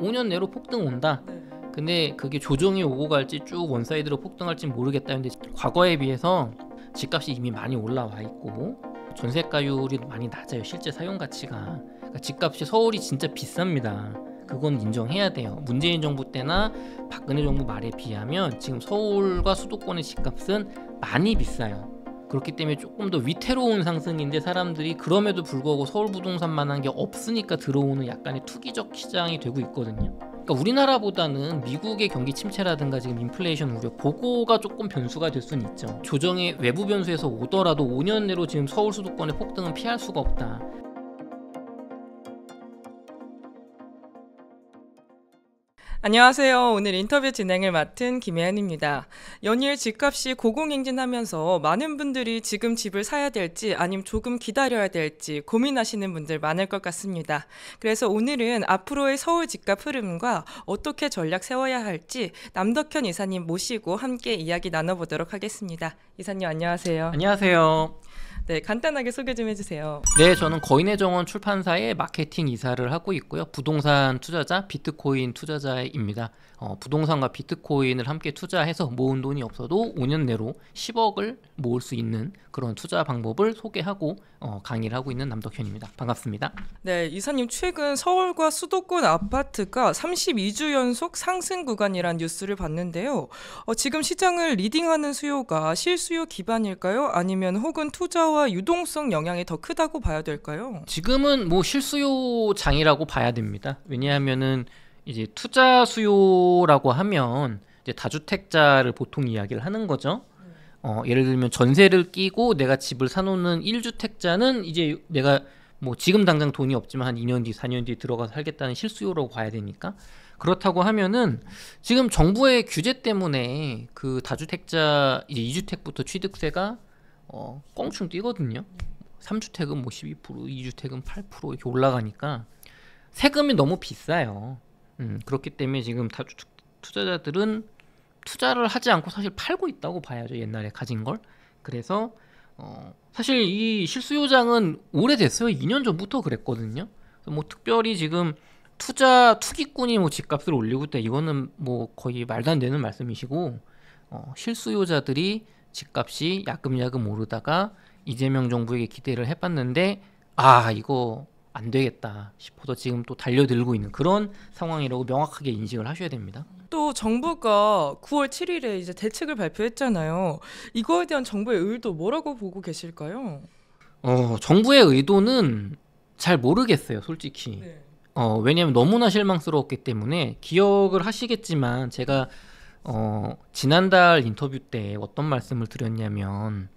5년 내로 폭등 온다. 네. 근데 그게 조정이 오고 갈지 쭉 원사이드로 폭등할지 모르겠다. 근데 과거에 비해서 집값이 이미 많이 올라와 있고 전세가율이 많이 낮아요. 실제 사용 가치가. 그러니까 집값이 서울이 진짜 비쌉니다. 그건 인정해야 돼요. 문재인 정부 때나 박근혜 정부 말에 비하면 지금 서울과 수도권의 집값은 많이 비싸요. 그렇기 때문에 조금 더 위태로운 상승인데 사람들이 그럼에도 불구하고 서울 부동산만한 게 없으니까 들어오는 약간의 투기적 시장이 되고 있거든요. 그러니까 우리나라보다는 미국의 경기 침체라든가 지금 인플레이션 우려 그거가 조금 변수가 될 수는 있죠. 조정의 외부 변수에서 오더라도 5년 내로 지금 서울 수도권의 폭등은 피할 수가 없다. 안녕하세요. 오늘 인터뷰 진행을 맡은 김혜연입니다. 연일 집값이 고공행진하면서 많은 분들이 지금 집을 사야 될지 아니면 조금 기다려야 될지 고민하시는 분들 많을 것 같습니다. 그래서 오늘은 앞으로의 서울 집값 흐름과 어떻게 전략 세워야 할지 남덕현 이사님 모시고 함께 이야기 나눠보도록 하겠습니다. 이사님 안녕하세요. 안녕하세요. 네, 간단하게 소개 좀 해주세요. 네, 저는 거인의 정원 출판사의 마케팅 이사를 하고 있고요. 부동산 투자자, 비트코인 투자자입니다. 부동산과 비트코인을 함께 투자해서 모은 돈이 없어도 5년 내로 10억을 모을 수 있는 그런 투자 방법을 소개하고 강의를 하고 있는 남덕현입니다. 반갑습니다. 네, 이사님 최근 서울과 수도권 아파트가 32주 연속 상승 구간이란 뉴스를 봤는데요. 지금 시장을 리딩하는 수요가 실수요 기반일까요? 아니면 혹은 투자와 유동성 영향이 더 크다고 봐야 될까요? 지금은 뭐 실수요 장이라고 봐야 됩니다. 왜냐하면은 이제 투자 수요라고 하면 이제 다주택자를 보통 이야기를 하는 거죠. 예를 들면 전세를 끼고 내가 집을 사놓는 1주택자는 이제 내가 뭐 지금 당장 돈이 없지만 한 2년 뒤, 4년 뒤 들어가서 살겠다는 실수요라고 봐야 되니까 그렇다고 하면은 지금 정부의 규제 때문에 그 다주택자 이제 2주택부터 취득세가 껑충 뛰거든요. 3주택은 뭐 12%, 2주택은 8% 이렇게 올라가니까 세금이 너무 비싸요. 그렇기 때문에 지금 다주택 투자자들은 투자를 하지 않고 사실 팔고 있다고 봐야죠. 옛날에 가진 걸. 그래서 사실 이 실수요장은 오래됐어요. 2년 전부터 그랬거든요. 뭐 특별히 지금 투기꾼이 뭐 집값을 올리고 있다 이거는 뭐 거의 말도 안 되는 말씀이시고 실수요자들이 집값이 야금야금 오르다가 이재명 정부에게 기대를 해봤는데 이거 안 되겠다 싶어서 지금 또 달려들고 있는 그런 상황이라고 명확하게 인식을 하셔야 됩니다. 또 정부가 9월 7일에 이제 대책을 발표했잖아요. 이거에 대한 정부의 의도 뭐라고 보고 계실까요? 정부의 의도는 잘 모르겠어요, 솔직히. 네. 왜냐하면 너무나 실망스러웠기 때문에 기억을 하시겠지만 제가 지난달 인터뷰 때 어떤 말씀을 드렸냐면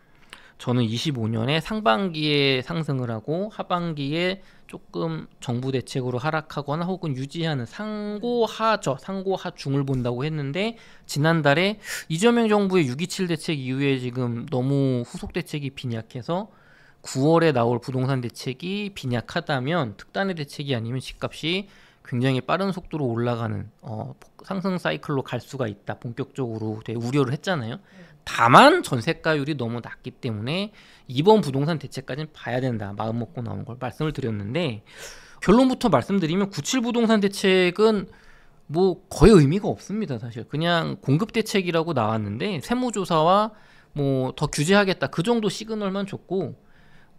저는 25년에 상반기에 상승을 하고 하반기에 조금 정부 대책으로 하락하거나 혹은 유지하는 상고하중을 본다고 했는데 지난달에 이재명 정부의 6.27 대책 이후에 지금 너무 후속 대책이 빈약해서 9월에 나올 부동산 대책이 빈약하다면 특단의 대책이 아니면 집값이 굉장히 빠른 속도로 올라가는 상승 사이클로 갈 수가 있다. 본격적으로 되게 우려를 했잖아요. 다만 전세가율이 너무 낮기 때문에 이번 부동산 대책까지는 봐야 된다. 마음 먹고 나온 걸 말씀을 드렸는데 결론부터 말씀드리면 97 부동산 대책은 뭐 거의 의미가 없습니다. 사실 그냥 공급 대책이라고 나왔는데 세무조사와 뭐 더 규제하겠다 그 정도 시그널만 줬고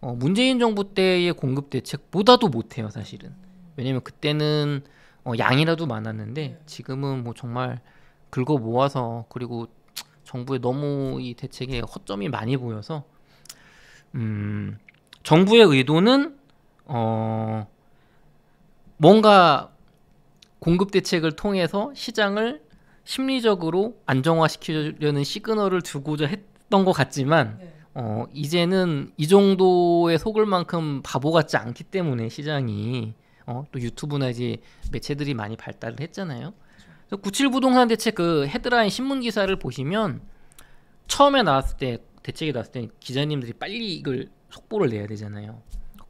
문재인 정부 때의 공급 대책보다도 못해요. 사실은. 왜냐면 그때는 양이라도 많았는데 지금은 뭐 정말 긁어 모아서 그리고 정부의 너무 이 대책에 허점이 많이 보여서 정부의 의도는 뭔가 공급 대책을 통해서 시장을 심리적으로 안정화시키려는 시그널을 주고자 했던 것 같지만 이제는 이 정도에 속을 만큼 바보 같지 않기 때문에 시장이 또 유튜브나 이제 매체들이 많이 발달을 했잖아요. 97 부동산 대책 그 헤드라인 신문 기사를 보시면 처음에 나왔을 때 대책이 나왔을 때 기자님들이 빨리 이걸 속보를 내야 되잖아요.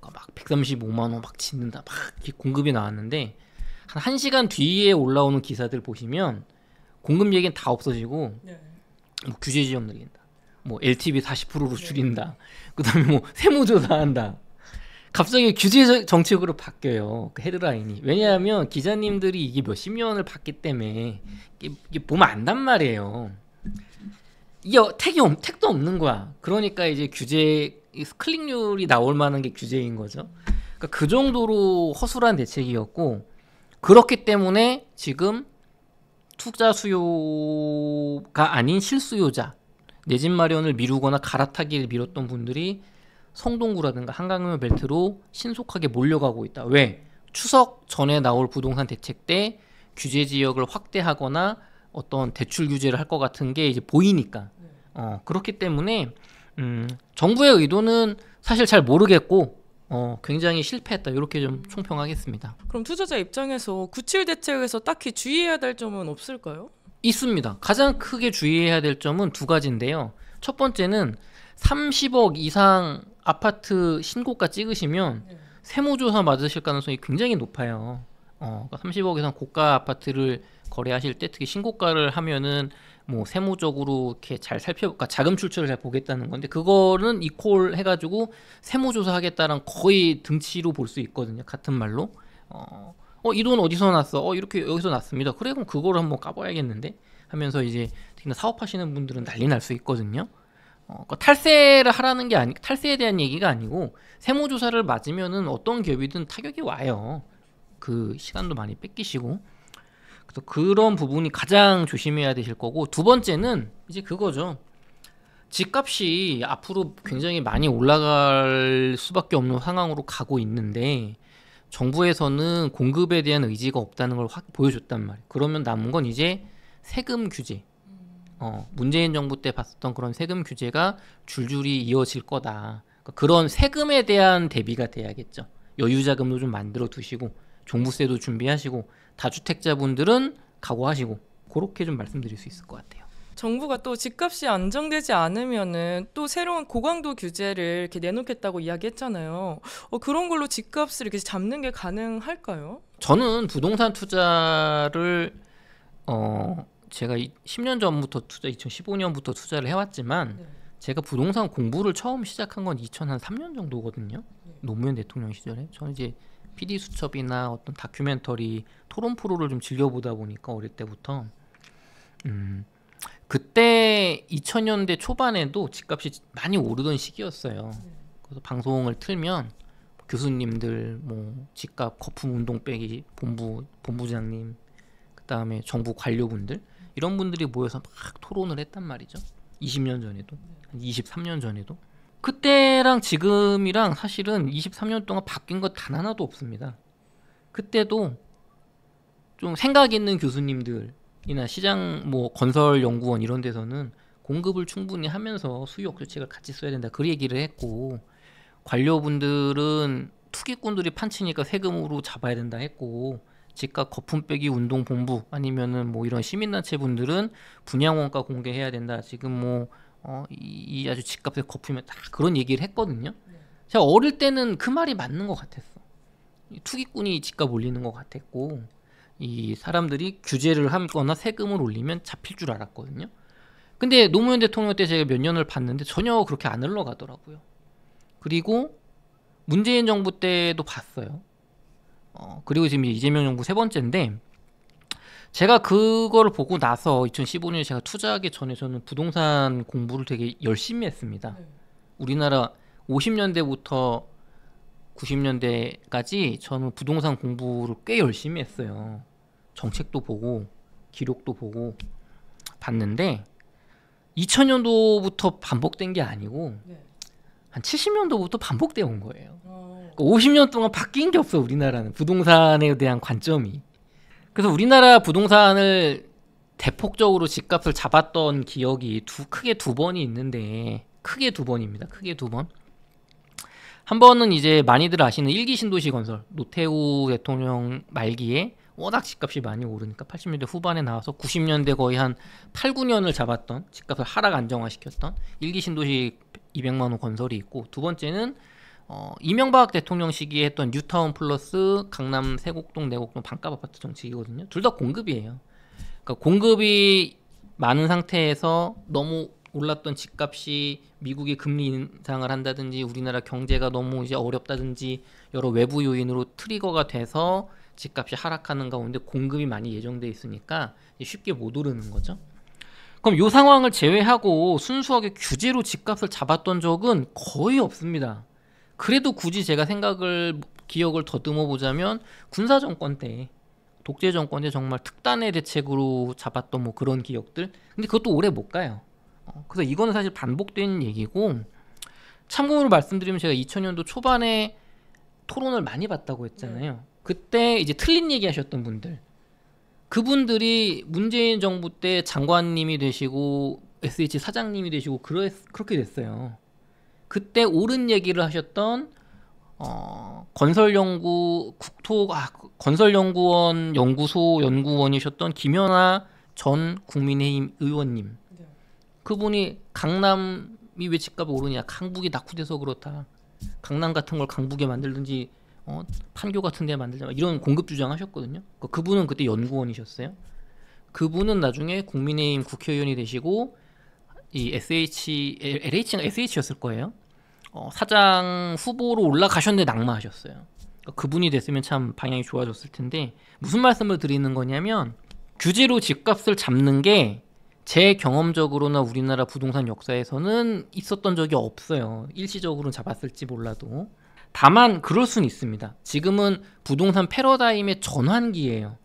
막 135만 원 막 짓는다 막 이렇게 공급이 나왔는데 한 1시간 뒤에 올라오는 기사들 보시면 공급 얘기는 다 없어지고 뭐 규제 지역 늘린다. 뭐 LTV 40%로 줄인다. 그다음에 뭐 세무조사한다. 갑자기 규제 정책으로 바뀌어요. 그 헤드라인이. 왜냐하면 기자님들이 이게 몇십 년을 봤기 때문에 이게 보면 안단 말이에요. 이게 택도 없는 거야. 그러니까 이제 규제 클릭률이 나올 만한 게 규제인 거죠. 그러니까 그 정도로 허술한 대책이었고, 그렇기 때문에 지금 투자 수요가 아닌 실수요자, 내 집 마련을 미루거나 갈아타기를 미뤘던 분들이 성동구라든가 한강변 벨트로 신속하게 몰려가고 있다. 왜? 추석 전에 나올 부동산 대책 때 규제 지역을 확대하거나 어떤 대출 규제를 할 것 같은 게 이제 보이니까. 그렇기 때문에 정부의 의도는 사실 잘 모르겠고 굉장히 실패했다. 이렇게 좀 총평하겠습니다. 그럼 투자자 입장에서 97 대책에서 딱히 주의해야 될 점은 없을까요? 있습니다. 가장 크게 주의해야 될 점은 두 가지인데요. 첫 번째는 30억 이상 아파트 신고가 찍으시면 세무조사 맞으실 가능성이 굉장히 높아요. 그러니까 30억 이상 고가 아파트를 거래하실 때 특히 신고가를 하면은 뭐 세무적으로 이렇게 잘 그러니까 자금 출처를 잘 보겠다는 건데, 그거는 이콜 해가지고 세무조사 하겠다랑 거의 등치로 볼 수 있거든요. 같은 말로. 이 돈 어디서 났어? 이렇게 여기서 났습니다. 그래, 그럼 그거를 한번 까봐야겠는데 하면서 이제 특히나 사업하시는 분들은 난리 날 수 있거든요. 그러니까 탈세를 하라는 게 탈세에 대한 얘기가 아니고, 세무조사를 맞으면은 어떤 기업이든 타격이 와요. 그 시간도 많이 뺏기시고. 그래서 그런 부분이 가장 조심해야 되실 거고, 두 번째는 이제 그거죠. 집값이 앞으로 굉장히 많이 올라갈 수밖에 없는 상황으로 가고 있는데, 정부에서는 공급에 대한 의지가 없다는 걸 확 보여줬단 말이에요. 그러면 남은 건 이제 세금 규제. 문재인 정부 때 봤었던 그런 세금 규제가 줄줄이 이어질 거다. 그러니까 그런 세금에 대한 대비가 돼야겠죠. 여유 자금도 좀 만들어 두시고, 종부세도 준비하시고, 다주택자분들은 각오하시고, 그렇게 좀 말씀드릴 수 있을 것 같아요. 정부가 또 집값이 안정되지 않으면은 또 새로운 고강도 규제를 이렇게 내놓겠다고 이야기했잖아요. 그런 걸로 집값을 이렇게 잡는 게 가능할까요? 저는 부동산 투자를 제가 10년 전부터 2015년부터 투자를 해왔지만, 제가 부동산 공부를 처음 시작한 건 2003년 정도거든요. 노무현 대통령 시절에. 저는 이제 PD 수첩이나 어떤 다큐멘터리, 토론 프로를 좀 즐겨보다 보니까 어릴 때부터 그때 2000년대 초반에도 집값이 많이 오르던 시기였어요. 그래서 방송을 틀면 교수님들, 뭐 집값 거품 운동 빼기 본부장님, 그 다음에 정부 관료분들, 이런 분들이 모여서 막 토론을 했단 말이죠. 20년 전에도, 23년 전에도. 그때랑 지금이랑 사실은 23년 동안 바뀐 거 단 하나도 없습니다. 그때도 좀 생각 있는 교수님들이나 시장, 뭐 건설연구원 이런 데서는 공급을 충분히 하면서 수요 억제책을 같이 써야 된다, 그 얘기를 했고, 관료분들은 투기꾼들이 판치니까 세금으로 잡아야 된다 했고, 집값 거품 빼기 운동 본부 아니면은 뭐 이런 시민단체 분들은 분양원가 공개해야 된다. 지금 뭐 이 아주 집값에 거품이 다 그런 얘기를 했거든요. 제가 어릴 때는 그 말이 맞는 것 같았어. 투기꾼이 집값 올리는 것 같았고, 이 사람들이 규제를 하거나 세금을 올리면 잡힐 줄 알았거든요. 근데 노무현 대통령 때 제가 몇 년을 봤는데 전혀 그렇게 안 흘러가더라고요. 그리고 문재인 정부 때도 봤어요. 그리고 지금 이재명 정부 세 번째인데, 제가 그걸 보고 나서 2015년에 제가 투자하기 전에 저는 부동산 공부를 되게 열심히 했습니다. 우리나라 50년대부터 90년대까지 저는 부동산 공부를 꽤 열심히 했어요. 정책도 보고 기록도 보고 봤는데, 2000년도부터 반복된 게 아니고 한 70년도부터 반복되어 온 거예요. 50년 동안 바뀐 게 없어, 우리나라는 부동산에 대한 관점이. 그래서 우리나라 부동산을 대폭적으로 집값을 잡았던 기억이 크게 두 번이 있는데, 크게 두 번입니다. 크게 두 번. 한 번은 이제 많이들 아시는 1기 신도시 건설, 노태우 대통령 말기에 워낙 집값이 많이 오르니까 80년대 후반에 나와서 90년대 거의 한 8, 9년을 잡았던, 집값을 하락 안정화시켰던 1기 신도시 200만 원 건설이 있고, 두 번째는 이명박 대통령 시기에 했던 뉴타운 플러스 강남 세곡동 내곡동 반값 아파트 정책이거든요. 둘 다 공급이에요. 그러니까 공급이 많은 상태에서 너무 올랐던 집값이 미국이 금리 인상을 한다든지 우리나라 경제가 너무 이제 어렵다든지 여러 외부 요인으로 트리거가 돼서 집값이 하락하는 가운데 공급이 많이 예정돼 있으니까 쉽게 못 오르는 거죠. 그럼 이 상황을 제외하고 순수하게 규제로 집값을 잡았던 적은 거의 없습니다. 그래도 굳이 제가 기억을 더듬어 보자면 군사정권 때, 독재정권 때 정말 특단의 대책으로 잡았던 뭐 그런 기억들. 근데 그것도 오래 못 가요. 그래서 이거는 사실 반복된 얘기고, 참고로 말씀드리면 제가 2000년도 초반에 토론을 많이 봤다고 했잖아요. 그때 이제 틀린 얘기 하셨던 분들, 그분들이 문재인 정부 때 장관님이 되시고 SH 사장님이 되시고 그렇게 됐어요. 그때 옳은 얘기를 하셨던 건설연구원 연구소 연구원이셨던 김연아 전 국민의힘 의원님, 그분이 강남이 왜 집값이 오르냐, 강북이 낙후돼서 그렇다, 강남 같은 걸 강북에 만들든지 판교 같은 데 만들자, 이런 공급 주장하셨거든요. 그분은 그때 연구원이셨어요. 그분은 나중에 국민의힘 국회의원이 되시고 이 LH가 SH였을 거예요. 사장 후보로 올라가셨는데 낙마하셨어요. 그분이 됐으면 참 방향이 좋아졌을 텐데, 무슨 말씀을 드리는 거냐면, 규제로 집값을 잡는 게 제 경험적으로나 우리나라 부동산 역사에서는 있었던 적이 없어요. 일시적으로는 잡았을지 몰라도. 다만 그럴 수는 있습니다. 지금은 부동산 패러다임의 전환기예요.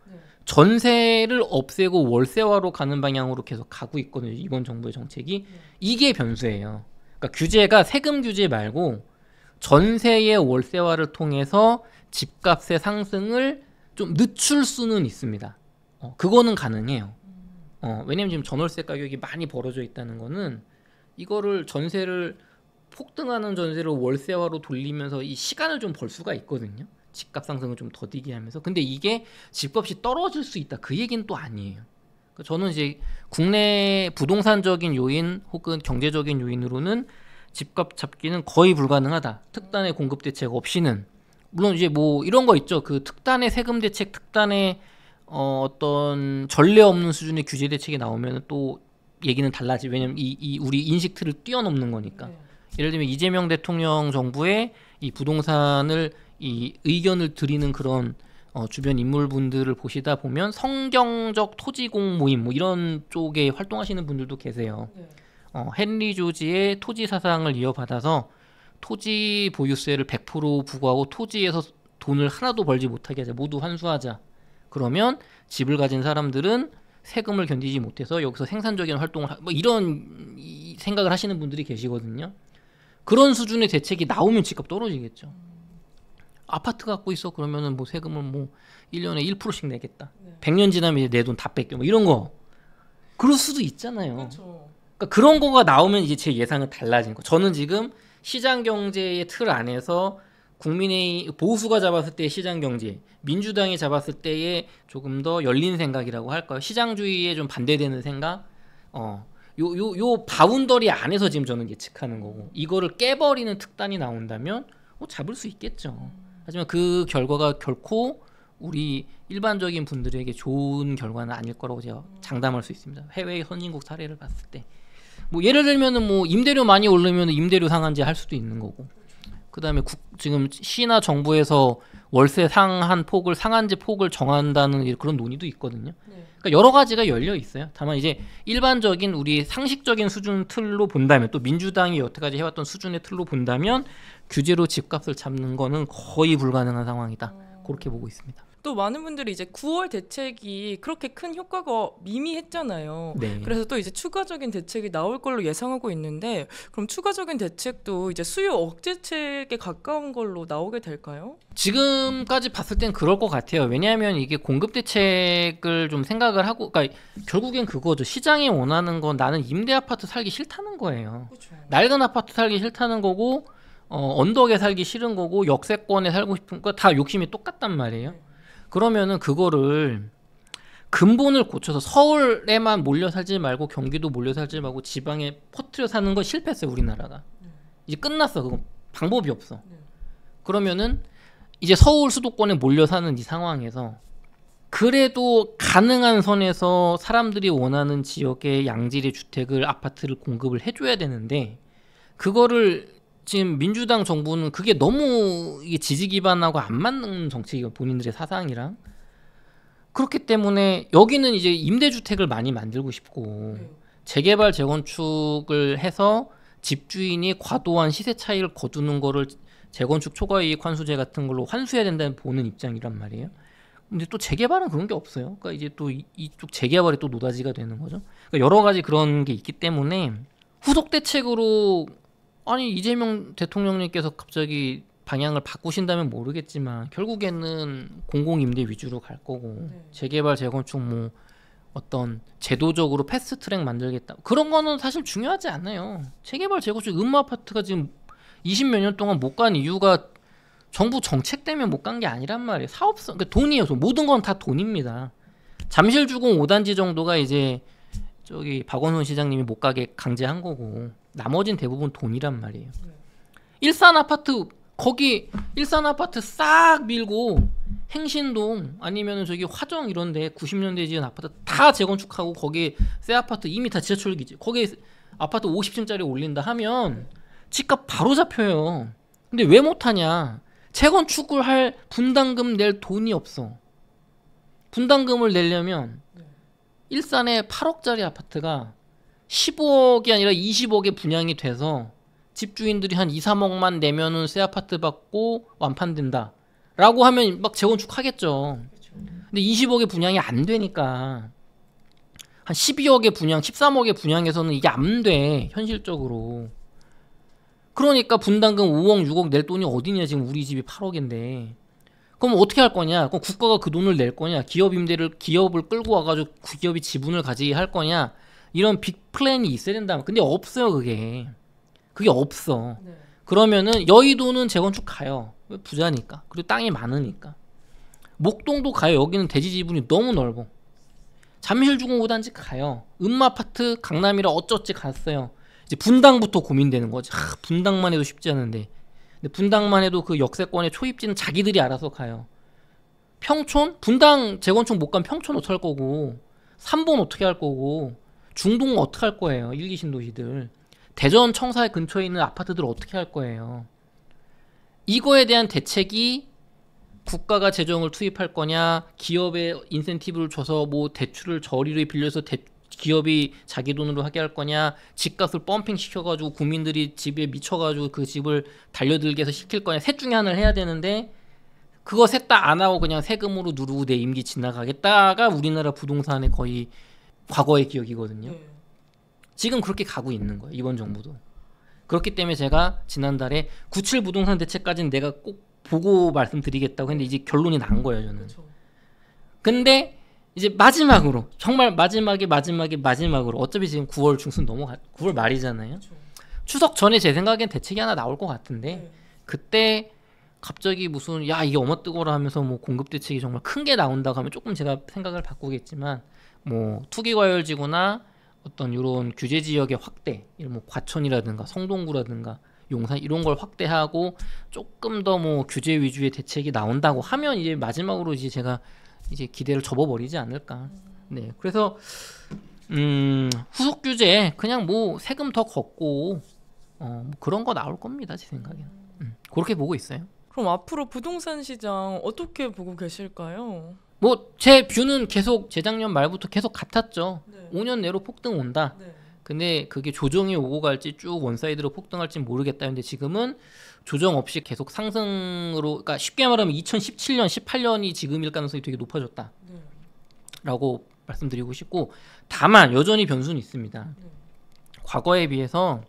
전세를 없애고 월세화로 가는 방향으로 계속 가고 있거든요. 이번 정부의 정책이. 이게 변수예요. 그러니까 규제가 세금 규제 말고 전세의 월세화를 통해서 집값의 상승을 좀 늦출 수는 있습니다. 그거는 가능해요. 왜냐면 지금 전월세 가격이 많이 벌어져 있다는 거는, 이거를 폭등하는 전세를 월세화로 돌리면서 이 시간을 좀 벌 수가 있거든요. 집값 상승을 좀 더디게 하면서. 근데 이게 집값이 떨어질 수 있다, 그 얘기는 또 아니에요. 저는 이제 국내 부동산적인 요인 혹은 경제적인 요인으로는 집값 잡기는 거의 불가능하다, 특단의 공급 대책 없이는. 물론 이제 뭐 이런 거 있죠. 그 특단의 세금 대책, 특단의 어떤 전례 없는 수준의 규제 대책이 나오면 또 얘기는 달라지. 왜냐면 우리 인식 틀을 뛰어넘는 거니까. 예를 들면 이재명 대통령 정부의 이 부동산을 이 의견을 드리는 그런 주변 인물분들을 보시다 보면 성경적 토지공 모임 뭐 이런 쪽에 활동하시는 분들도 계세요. 헨리 조지의 토지 사상을 이어받아서 토지 보유세를 100% 부과하고 토지에서 돈을 하나도 벌지 못하게 하자, 모두 환수하자. 그러면 집을 가진 사람들은 세금을 견디지 못해서 여기서 생산적인 활동을 뭐 이런 생각을 하시는 분들이 계시거든요. 그런 수준의 대책이 나오면 집값 떨어지겠죠. 아파트 갖고 있어 그러면은 뭐 세금을 뭐 1년에 1%씩 내겠다. 100년 지나면 내 돈 다 뺏겨. 뭐 이런 거. 그럴 수도 있잖아요. 그렇죠. 그러니까 그런 거가 나오면 이제 제 예상은 달라진 거. 저는 지금 시장 경제의 틀 안에서 국민의 보수가 잡았을 때의 시장 경제, 민주당이 잡았을 때의 조금 더 열린 생각이라고 할까요? 시장주의에 좀 반대되는 생각. 요 바운더리 안에서 지금 저는 예측하는 거고, 이거를 깨버리는 특단이 나온다면 잡을 수 있겠죠. 하지만 그 결과가 결코 우리 일반적인 분들에게 좋은 결과는 아닐 거라고 제가 장담할 수 있습니다. 해외 선진국 사례를 봤을 때. 뭐 예를 들면은 뭐 임대료 많이 오르면 임대료 상한제 할 수도 있는 거고, 그 다음에 지금 시나 정부에서 월세 상한제 폭을 정한다는 그런 논의도 있거든요. 그러니까 여러 가지가 열려 있어요. 다만 이제 일반적인 우리 상식적인 수준 틀로 본다면, 또 민주당이 여태까지 해왔던 수준의 틀로 본다면 규제로 집값을 잡는 거는 거의 불가능한 상황이다. 그렇게 보고 있습니다. 또 많은 분들이 이제 9월 대책이 그렇게 큰 효과가 미미했잖아요. 네. 그래서 또 이제 추가적인 대책이 나올 걸로 예상하고 있는데, 그럼 추가적인 대책도 이제 수요 억제책에 가까운 걸로 나오게 될까요? 지금까지 봤을 땐 그럴 것 같아요. 왜냐하면 이게 공급 대책을 좀 생각을 하고, 그러니까 결국엔 그거죠. 시장이 원하는 건 나는 임대 아파트 살기 싫다는 거예요. 그렇죠. 낡은 아파트 살기 싫다는 거고, 언덕에 살기 싫은 거고, 역세권에 살고 싶은 거 다 욕심이 똑같단 말이에요. 그러면은 그거를 근본을 고쳐서 서울에만 몰려 살지 말고 경기도 몰려 살지 말고 지방에 퍼뜨려 사는 거 실패했어요, 우리나라가. 이제 끝났어. 그건 방법이 없어. 그러면은 이제 서울 수도권에 몰려 사는 이 상황에서 그래도 가능한 선에서 사람들이 원하는 지역의 양질의 주택을 아파트를 공급을 해줘야 되는데 그거를 지금 민주당 정부는 그게 너무 이게 지지 기반하고 안 맞는 정책이고 본인들의 사상이랑 그렇기 때문에 여기는 이제 임대주택을 많이 만들고 싶고 재개발 재건축을 해서 집주인이 과도한 시세 차익을 거두는 거를 재건축 초과이익 환수제 같은 걸로 환수해야 된다는 보는 입장이란 말이에요. 근데 또 재개발은 그런 게 없어요. 그러니까 이제 또 이쪽 재개발이 또 노다지가 되는 거죠. 그러니까 여러 가지 그런 게 있기 때문에 후속 대책으로 아니 이재명 대통령님께서 갑자기 방향을 바꾸신다면 모르겠지만 결국에는 공공임대 위주로 갈 거고 재개발 재건축 뭐 어떤 제도적으로 패스트트랙 만들겠다 그런 거는 사실 중요하지 않아요. 재개발 재건축 음마아파트가 지금 20몇 년 동안 못 간 이유가 정부 정책 때문에 못 간 게 아니란 말이에요. 사업성, 그러니까 돈이에요. 모든 건 다 돈입니다. 잠실주공 5단지 정도가 이제 저기 박원순 시장님이 못 가게 강제한 거고 나머진 대부분 돈이란 말이에요. 일산 아파트 거기 일산 아파트 싹 밀고 행신동 아니면 저기 화정 이런데 90년대 지은 아파트 다 재건축하고 거기 새 아파트 이미 다 지하철 기지 거기 아파트 50층짜리 올린다 하면 집값 바로 잡혀요. 근데 왜 못하냐? 재건축을 할 분담금 낼 돈이 없어. 분담금을 내려면 일산에 8억짜리 아파트가 15억이 아니라 20억에 분양이 돼서 집주인들이 한 2, 3억만 내면은 새 아파트 받고 완판된다 라고 하면 막 재건축 하겠죠. 근데 20억의 분양이 안 되니까 한 12억의 분양, 13억의 분양에서는 이게 안 돼 현실적으로. 그러니까 분담금 5억, 6억 낼 돈이 어디냐. 지금 우리 집이 8억인데 그럼 어떻게 할 거냐? 그럼 국가가 그 돈을 낼 거냐? 기업을 끌고 와가지고 기업이 지분을 가지게 할 거냐? 이런 빅 플랜이 있어야 된다. 근데 없어요. 그게 없어. 그러면은 여의도는 재건축 가요. 왜? 부자니까. 그리고 땅이 많으니까. 목동도 가요. 여기는 대지 지분이 너무 넓어. 잠실주공 5단지 가요. 음마아파트 강남이라 어쩌지 갔어요. 이제 분당부터 고민되는 거지. 분당만 해도 쉽지 않은데. 근데 분당만 해도 그 역세권의 초입지는 자기들이 알아서 가요. 평촌? 분당 재건축 못 가면 평촌 어떻게 할 거고, 삼본 어떻게 할 거고, 중동 어떻게 할 거예요. 1기 신도시들. 대전 청사 근처에 있는 아파트들 어떻게 할 거예요. 이거에 대한 대책이 국가가 재정을 투입할 거냐, 기업에 인센티브를 줘서 뭐 대출을 저리로 빌려서 기업이 자기 돈으로 하게 할 거냐, 집값을 펌핑 시켜가지고 국민들이 집에 미쳐가지고 그 집을 달려들게 해서 시킬 거냐, 셋 중에 하나를 해야 되는데 그거 셋 다 안 하고 그냥 세금으로 누르고 내 임기 지나가겠다가 우리나라 부동산의 거의 과거의 기억이거든요. 지금 그렇게 가고 있는 거예요. 이번 정부도. 그렇기 때문에 제가 지난달에 97 부동산 대책까지는 내가 꼭 보고 말씀드리겠다고 했는데 이제 결론이 난 거예요. 저는. 근데 이제 마지막으로 정말 마지막으로 어차피 지금 9월 중순 9월 말이잖아요. 추석 전에 제 생각엔 대책이 하나 나올 것 같은데 그때 갑자기 무슨 야 이게 어머 뜨거라 하면서 뭐 공급 대책이 정말 큰 게 나온다고 하면 조금 제가 생각을 바꾸겠지만 뭐 투기과열지구나 어떤 이런 규제 지역의 확대, 뭐 과천이라든가 성동구라든가 용산 이런 걸 확대하고 조금 더 뭐 규제 위주의 대책이 나온다고 하면 이제 마지막으로 이제 제가 이제 기대를 접어버리지 않을까. 네, 그래서 후속 규제 그냥 뭐 세금 더 걷고 뭐 그런 거 나올 겁니다. 제 생각에는 그렇게 보고 있어요. 그럼 앞으로 부동산 시장 어떻게 보고 계실까요? 뭐 제 뷰는 계속 재작년 말부터 계속 같았죠. 5년 내로 폭등 온다. 근데 그게 조정이 오고 갈지 쭉 원사이드로 폭등할지 모르겠다. 근데 지금은 조정 없이 계속 상승으로, 그러니까 쉽게 말하면 2017년, 18년이 지금일 가능성이 되게 높아졌다. 라고 말씀드리고 싶고, 다만 여전히 변수는 있습니다. 과거에 비해서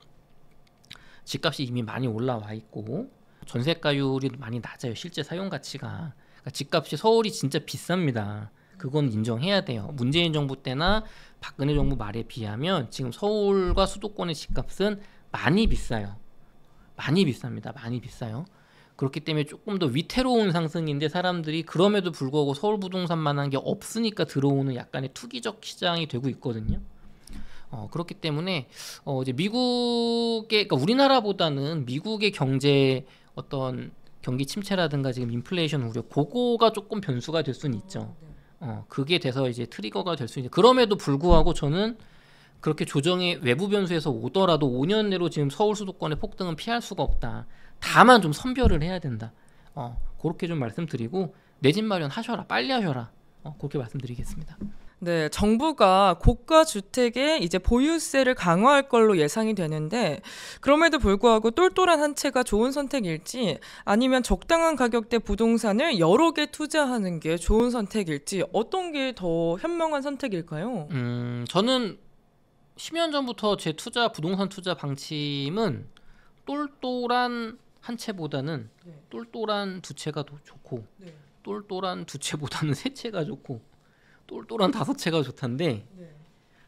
집값이 이미 많이 올라와 있고 전세가율이 많이 낮아요. 실제 사용 가치가. 그러니까 집값이 서울이 진짜 비쌉니다. 그건 인정해야 돼요. 문재인 정부 때나 박근혜 정부 말에 비하면 지금 서울과 수도권의 집값은 많이 비싸요. 많이 비쌉니다. 많이 비싸요. 그렇기 때문에 조금 더 위태로운 상승인데 사람들이 그럼에도 불구하고 서울 부동산만한 게 없으니까 들어오는 약간의 투기적 시장이 되고 있거든요. 그렇기 때문에 이제 미국의, 그러니까 우리나라보다는 미국의 경제 어떤 경기 침체라든가 지금 인플레이션 우려, 그거가 조금 변수가 될 수는 있죠. 그게 돼서 이제 트리거가 될 수 있는. 그럼에도 불구하고 저는 그렇게 조정의 외부 변수에서 오더라도 5년 내로 지금 서울 수도권의 폭등은 피할 수가 없다. 다만 좀 선별을 해야 된다. 그렇게 좀 말씀드리고 내 집 마련 하셔라. 빨리 하셔라. 그렇게 말씀드리겠습니다. 네, 정부가 고가 주택에 이제 보유세를 강화할 걸로 예상이 되는데 그럼에도 불구하고 똘똘한 한 채가 좋은 선택일지 아니면 적당한 가격대 부동산을 여러 개 투자하는 게 좋은 선택일지 어떤 게 더 현명한 선택일까요? 저는 10년 전부터 제 부동산 투자 방침은 똘똘한 한 채보다는 똘똘한 두 채가 더 좋고 똘똘한 두 채보다는 세 채가 좋고 똘똘한 다섯 채가 좋단데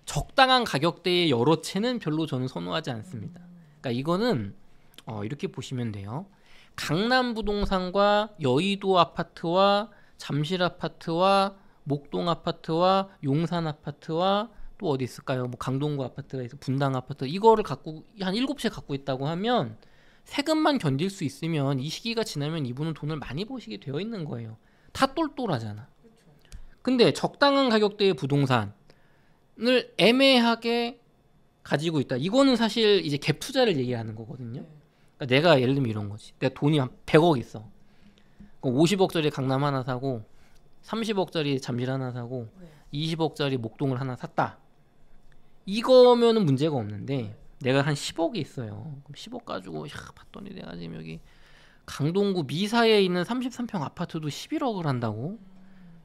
적당한 가격대의 여러 채는 별로 저는 선호하지 않습니다. 그러니까 이거는 이렇게 보시면 돼요. 강남 부동산과 여의도 아파트와 잠실 아파트와 목동 아파트와 용산 아파트와 또 어디 있을까요? 뭐 강동구 아파트가 있어, 분당 아파트 이거를 갖고 한 7채 갖고 있다고 하면 세금만 견딜 수 있으면 이 시기가 지나면 이분은 돈을 많이 버시게 되어 있는 거예요. 다 똘똘하잖아. 근데 적당한 가격대의 부동산을 애매하게 가지고 있다. 이거는 사실 이제 갭 투자를 얘기하는 거거든요. 그러니까 내가 예를 들면 이런 거지. 내가 돈이 한 100억 있어. 50억짜리 강남 하나 사고 30억짜리 잠실 하나 사고 20억짜리 목동을 하나 샀다. 이거면은 문제가 없는데 내가 한 10억이 있어요. 그럼 10억 가지고 봤더니 내가 지금 여기 강동구 미사에 있는 33평 아파트도 11억을 한다고?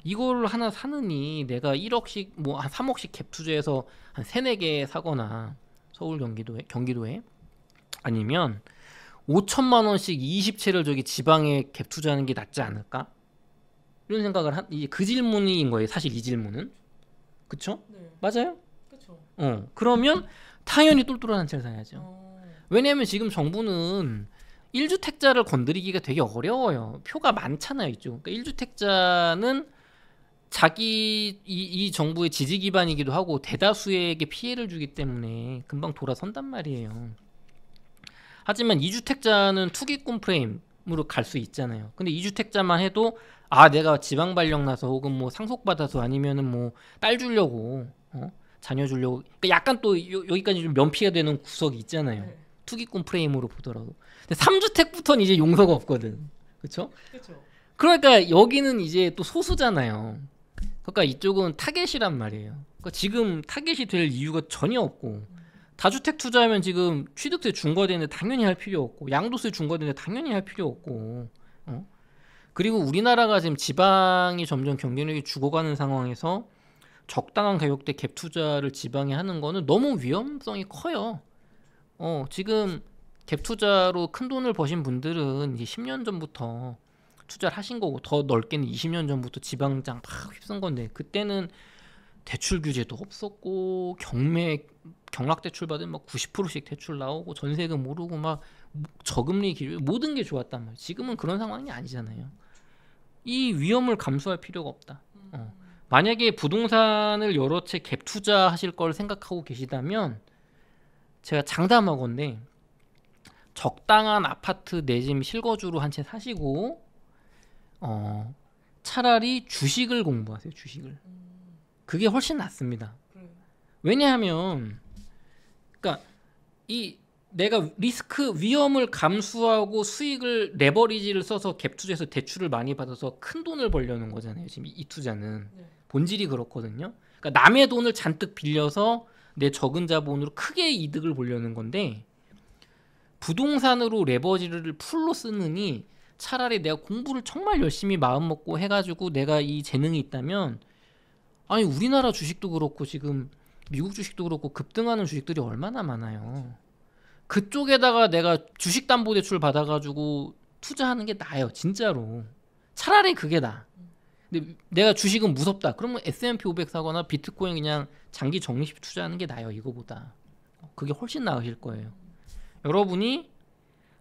이걸 하나 사느니 내가 1억씩 뭐 한 3억씩 갭 투자해서 한 3, 4개 사거나 서울 경기도에 아니면 5천만 원씩 20채를 저기 지방에 갭 투자하는 게 낫지 않을까? 이런 생각을 그 질문인 거예요. 사실 이 질문은. 그쵸? 네. 맞아요? 그렇죠. 그러면 당연히 똘똘한 한 채를 사야죠. 왜냐하면 지금 정부는 1주택자를 건드리기가 되게 어려워요. 표가 많잖아요. 이쪽. 그러니까 1주택자는 자기 이 정부의 지지 기반이기도 하고 대다수에게 피해를 주기 때문에 금방 돌아선단 말이에요. 하지만 2주택자는 투기꾼 프레임으로 갈 수 있잖아요. 근데 2주택자만 해도 내가 지방 발령 나서 혹은 뭐 상속받아서 아니면은 뭐 딸 주려고 자녀 주려고 그러니까 약간 또 여기까지 좀 면피가 되는 구석이 있잖아요. 투기꾼 프레임으로 보더라도. 근데 3주택부터는 이제 용서가 없거든. 그렇죠? 그러니까 여기는 이제 또 소수잖아요. 그러니까 이쪽은 타겟이란 말이에요. 그러니까 지금 타겟이 될 이유가 전혀 없고 다주택 투자하면 지금 취득세 중과되는데 당연히 할 필요 없고 양도세 중과되는데 당연히 할 필요 없고 그리고 우리나라가 지금 지방이 점점 경쟁력이 죽어가는 상황에서 적당한 가격대 갭 투자를 지방에 하는 거는 너무 위험성이 커요. 지금 갭 투자로 큰 돈을 버신 분들은 이제 10년 전부터 투자를 하신 거고 더 넓게는 20년 전부터 지방장 막 휩쓴 건데 그때는 대출 규제도 없었고 경락 대출 받으면 막 90%씩 대출 나오고 전세금 오르고 막 저금리 기준 모든 게 좋았단 말이에요. 지금은 그런 상황이 아니잖아요. 이 위험을 감수할 필요가 없다. 만약에 부동산을 여러 채 갭 투자하실 걸 생각하고 계시다면 제가 장담하건데 적당한 아파트 내 집 실거주로 한 채 사시고 차라리 주식을 공부하세요. 주식을. 그게 훨씬 낫습니다. 왜냐하면 그러니까 내가 리스크 위험을 감수하고 수익을 레버리지를 써서 갭 투자해서 대출을 많이 받아서 큰 돈을 벌려는 거잖아요. 지금 이 투자는 본질이 그렇거든요. 그러니까 남의 돈을 잔뜩 빌려서 내 적은 자본으로 크게 이득을 보려는 건데 부동산으로 레버리지를 풀로 쓰느니 차라리 내가 공부를 정말 열심히 마음 먹고 해가지고 내가 이 재능이 있다면 아니 우리나라 주식도 그렇고 지금 미국 주식도 그렇고 급등하는 주식들이 얼마나 많아요. 그쪽에다가 내가 주식담보대출 받아가지고 투자하는 게 나아요. 진짜로. 차라리 그게 나아. 근데 내가 주식은 무섭다. 그러면 S&P 500 사거나 비트코인 그냥 장기 적립식 투자하는 게 나아요. 이거보다. 그게 훨씬 나으실 거예요. 여러분이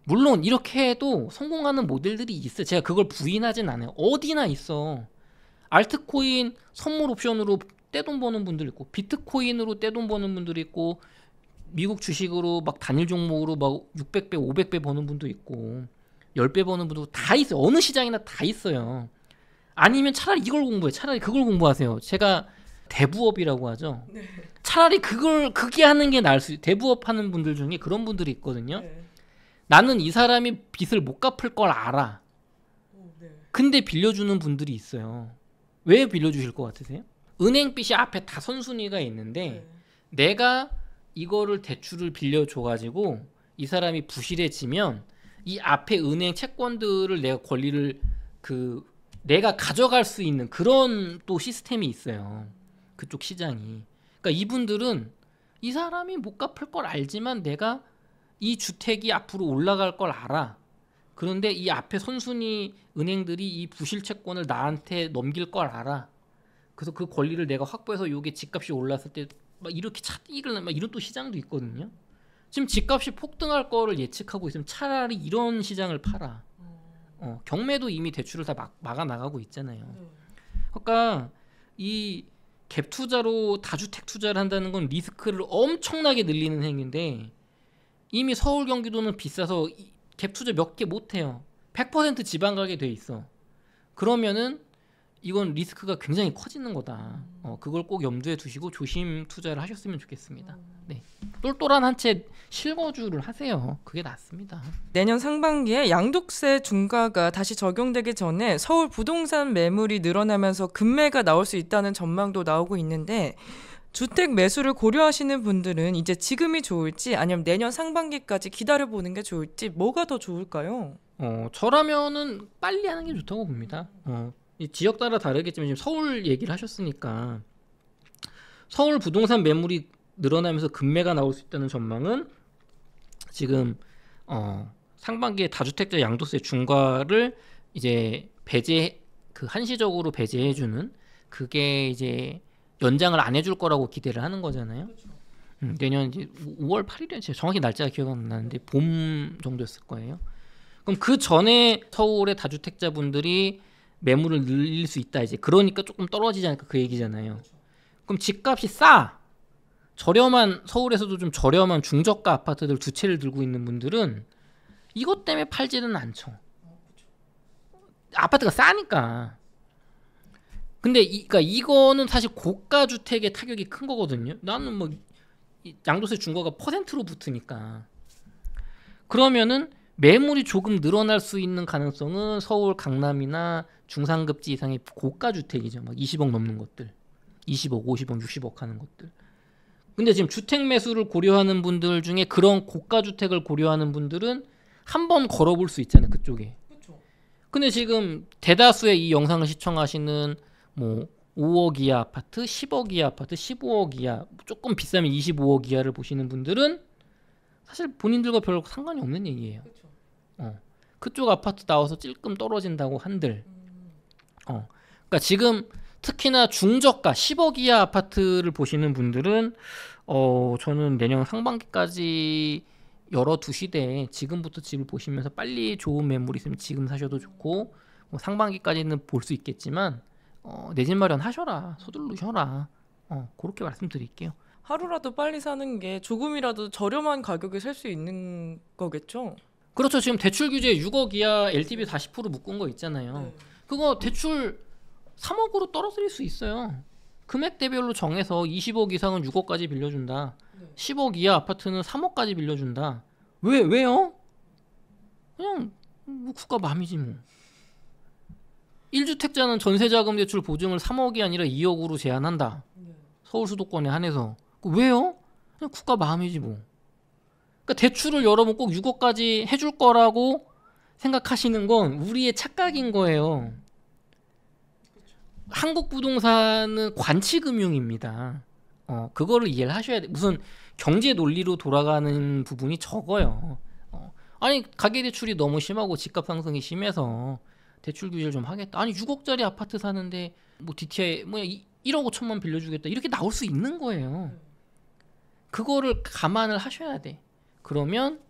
물론 이렇게 해도 성공하는 모델들이 있어요. 제가 그걸 부인하진 않아요. 어디나 있어. 알트코인 선물 옵션으로 떼돈 버는 분들 있고 비트코인으로 떼돈 버는 분들이 있고 미국 주식으로 막 단일 종목으로 막 600배, 500배 버는 분도 있고 10배 버는 분도 다 있어요. 어느 시장이나 다 있어요. 아니면 차라리 이걸 공부해. 차라리 그걸 공부하세요. 제가 대부업이라고 하죠. 차라리 그게 하는 게 나을 수 있어요. 대부업 하는 분들 중에 그런 분들이 있거든요. 나는 이 사람이 빚을 못 갚을 걸 알아. 근데 빌려주는 분들이 있어요. 왜 빌려주실 것 같으세요? 은행 빚이 앞에 다 선순위가 있는데 내가 이거를 대출을 빌려줘가지고 이 사람이 부실해지면 이 앞에 은행 채권들을 내가 권리를 내가 가져갈 수 있는 그런 또 시스템이 있어요. 그쪽 시장이. 그러니까 이분들은 이 사람이 못 갚을 걸 알지만 내가 이 주택이 앞으로 올라갈 걸 알아. 그런데 이 앞에 선순위 은행들이 이 부실 채권을 나한테 넘길 걸 알아. 그래서 그 권리를 내가 확보해서 이게 집값이 올랐을 때 막 이렇게 차익을 막 이런 또 시장도 있거든요. 지금 집값이 폭등할 거를 예측하고 있으면 차라리 이런 시장을 팔아. 경매도 이미 대출을 다 막아 나가고 있잖아요. 그러니까 이 갭 투자로 다주택 투자를 한다는 건 리스크를 엄청나게 늘리는 행위인데 이미 서울 경기도는 비싸서 갭 투자 몇 개 못 해요. 100% 지방 가게 돼 있어. 그러면은 이건 리스크가 굉장히 커지는 거다. 그걸 꼭 염두에 두시고 조심 투자를 하셨으면 좋겠습니다. 네. 똘똘한 한 채 실거주를 하세요. 그게 낫습니다. 내년 상반기에 양도세 중과가 다시 적용되기 전에 서울 부동산 매물이 늘어나면서 급매가 나올 수 있다는 전망도 나오고 있는데 주택 매수를 고려하시는 분들은 이제 지금이 좋을지 아니면 내년 상반기까지 기다려보는 게 좋을지 뭐가 더 좋을까요? 저라면은 빨리 하는 게 좋다고 봅니다. 이 지역 따라 다르겠지만 지금 서울 얘기를 하셨으니까 서울 부동산 매물이 늘어나면서 급매가 나올 수 있다는 전망은 지금 상반기에 다주택자 양도세 중과를 이제 한시적으로 배제해주는 그게 이제 연장을 안 해줄 거라고 기대를 하는 거잖아요. 내년 이제 5월 8일이었지. 정확히 날짜가 기억 안 나는데 봄 정도였을 거예요. 그럼 그 전에 서울의 다주택자분들이 매물을 늘릴 수 있다 이제. 그러니까 조금 떨어지지 않을까 그 얘기잖아요. 그럼 집값이 저렴한 서울에서도 좀 저렴한 중저가 아파트들 두 채를 들고 있는 분들은 이것 때문에 팔지는 않죠. 아파트가 싸니까. 근데 그러니까 이거는 사실 고가 주택의 타격이 큰 거거든요. 나는 뭐 양도세 중과가 %로 붙으니까. 그러면은 매물이 조금 늘어날 수 있는 가능성은 서울 강남이나 중상급지 이상의 고가 주택이죠. 막 20억 넘는 것들. 20억, 50억, 60억 하는 것들. 근데 지금 주택 매수를 고려하는 분들 중에 그런 고가 주택을 고려하는 분들은 한번 걸어볼 수 있잖아요. 그쪽에. 근데 지금 대다수의 이 영상을 시청하시는 뭐 5억 이하 아파트, 10억 이하 아파트, 15억 이하, 조금 비싸면 25억 이하를 보시는 분들은 사실 본인들과 별로 상관이 없는 얘기예요. 그쪽 아파트 나와서 찔끔 떨어진다고 한들. 그러니까 지금 특히나 중저가 10억 이하 아파트를 보시는 분들은 저는 내년 상반기까지 열어두시되 지금부터 집을 보시면서 빨리 좋은 매물이 있으면 지금 사셔도 좋고 뭐 상반기까지는 볼 수 있겠지만 내 집 마련 하셔라. 서둘르셔라. 그렇게 말씀드릴게요. 하루라도 빨리 사는 게 조금이라도 저렴한 가격에 살 수 있는 거겠죠? 그렇죠. 지금 대출 규제 6억 이하 LTV 40% 묶은 거 있잖아요. 그거 대출 3억으로 떨어뜨릴 수 있어요. 금액대별로 정해서 20억 이상은 6억까지 빌려준다. 10억 이하 아파트는 3억까지 빌려준다. 왜요? 그냥 뭐 국가 맘이지 뭐. 1주택자는 전세자금 대출 보증을 3억이 아니라 2억으로 제한한다. 서울 수도권에 한해서. 왜요? 그냥 국가 마음이지 뭐. 그러니까 대출을 여러분 꼭 6억까지 해줄 거라고 생각하시는 건 우리의 착각인 거예요. 한국 부동산은 관치금융입니다. 그거를 이해를 하셔야 돼. 무슨 경제 논리로 돌아가는 부분이 적어요. 아니 가계대출이 너무 심하고 집값 상승이 심해서 대출 규제를 좀 하겠다. 아니 6억짜리 아파트 사는데 뭐 DTI 뭐야 1억 5천만 빌려주겠다. 이렇게 나올 수 있는 거예요. 그거를 감안을 하셔야 돼. 그러면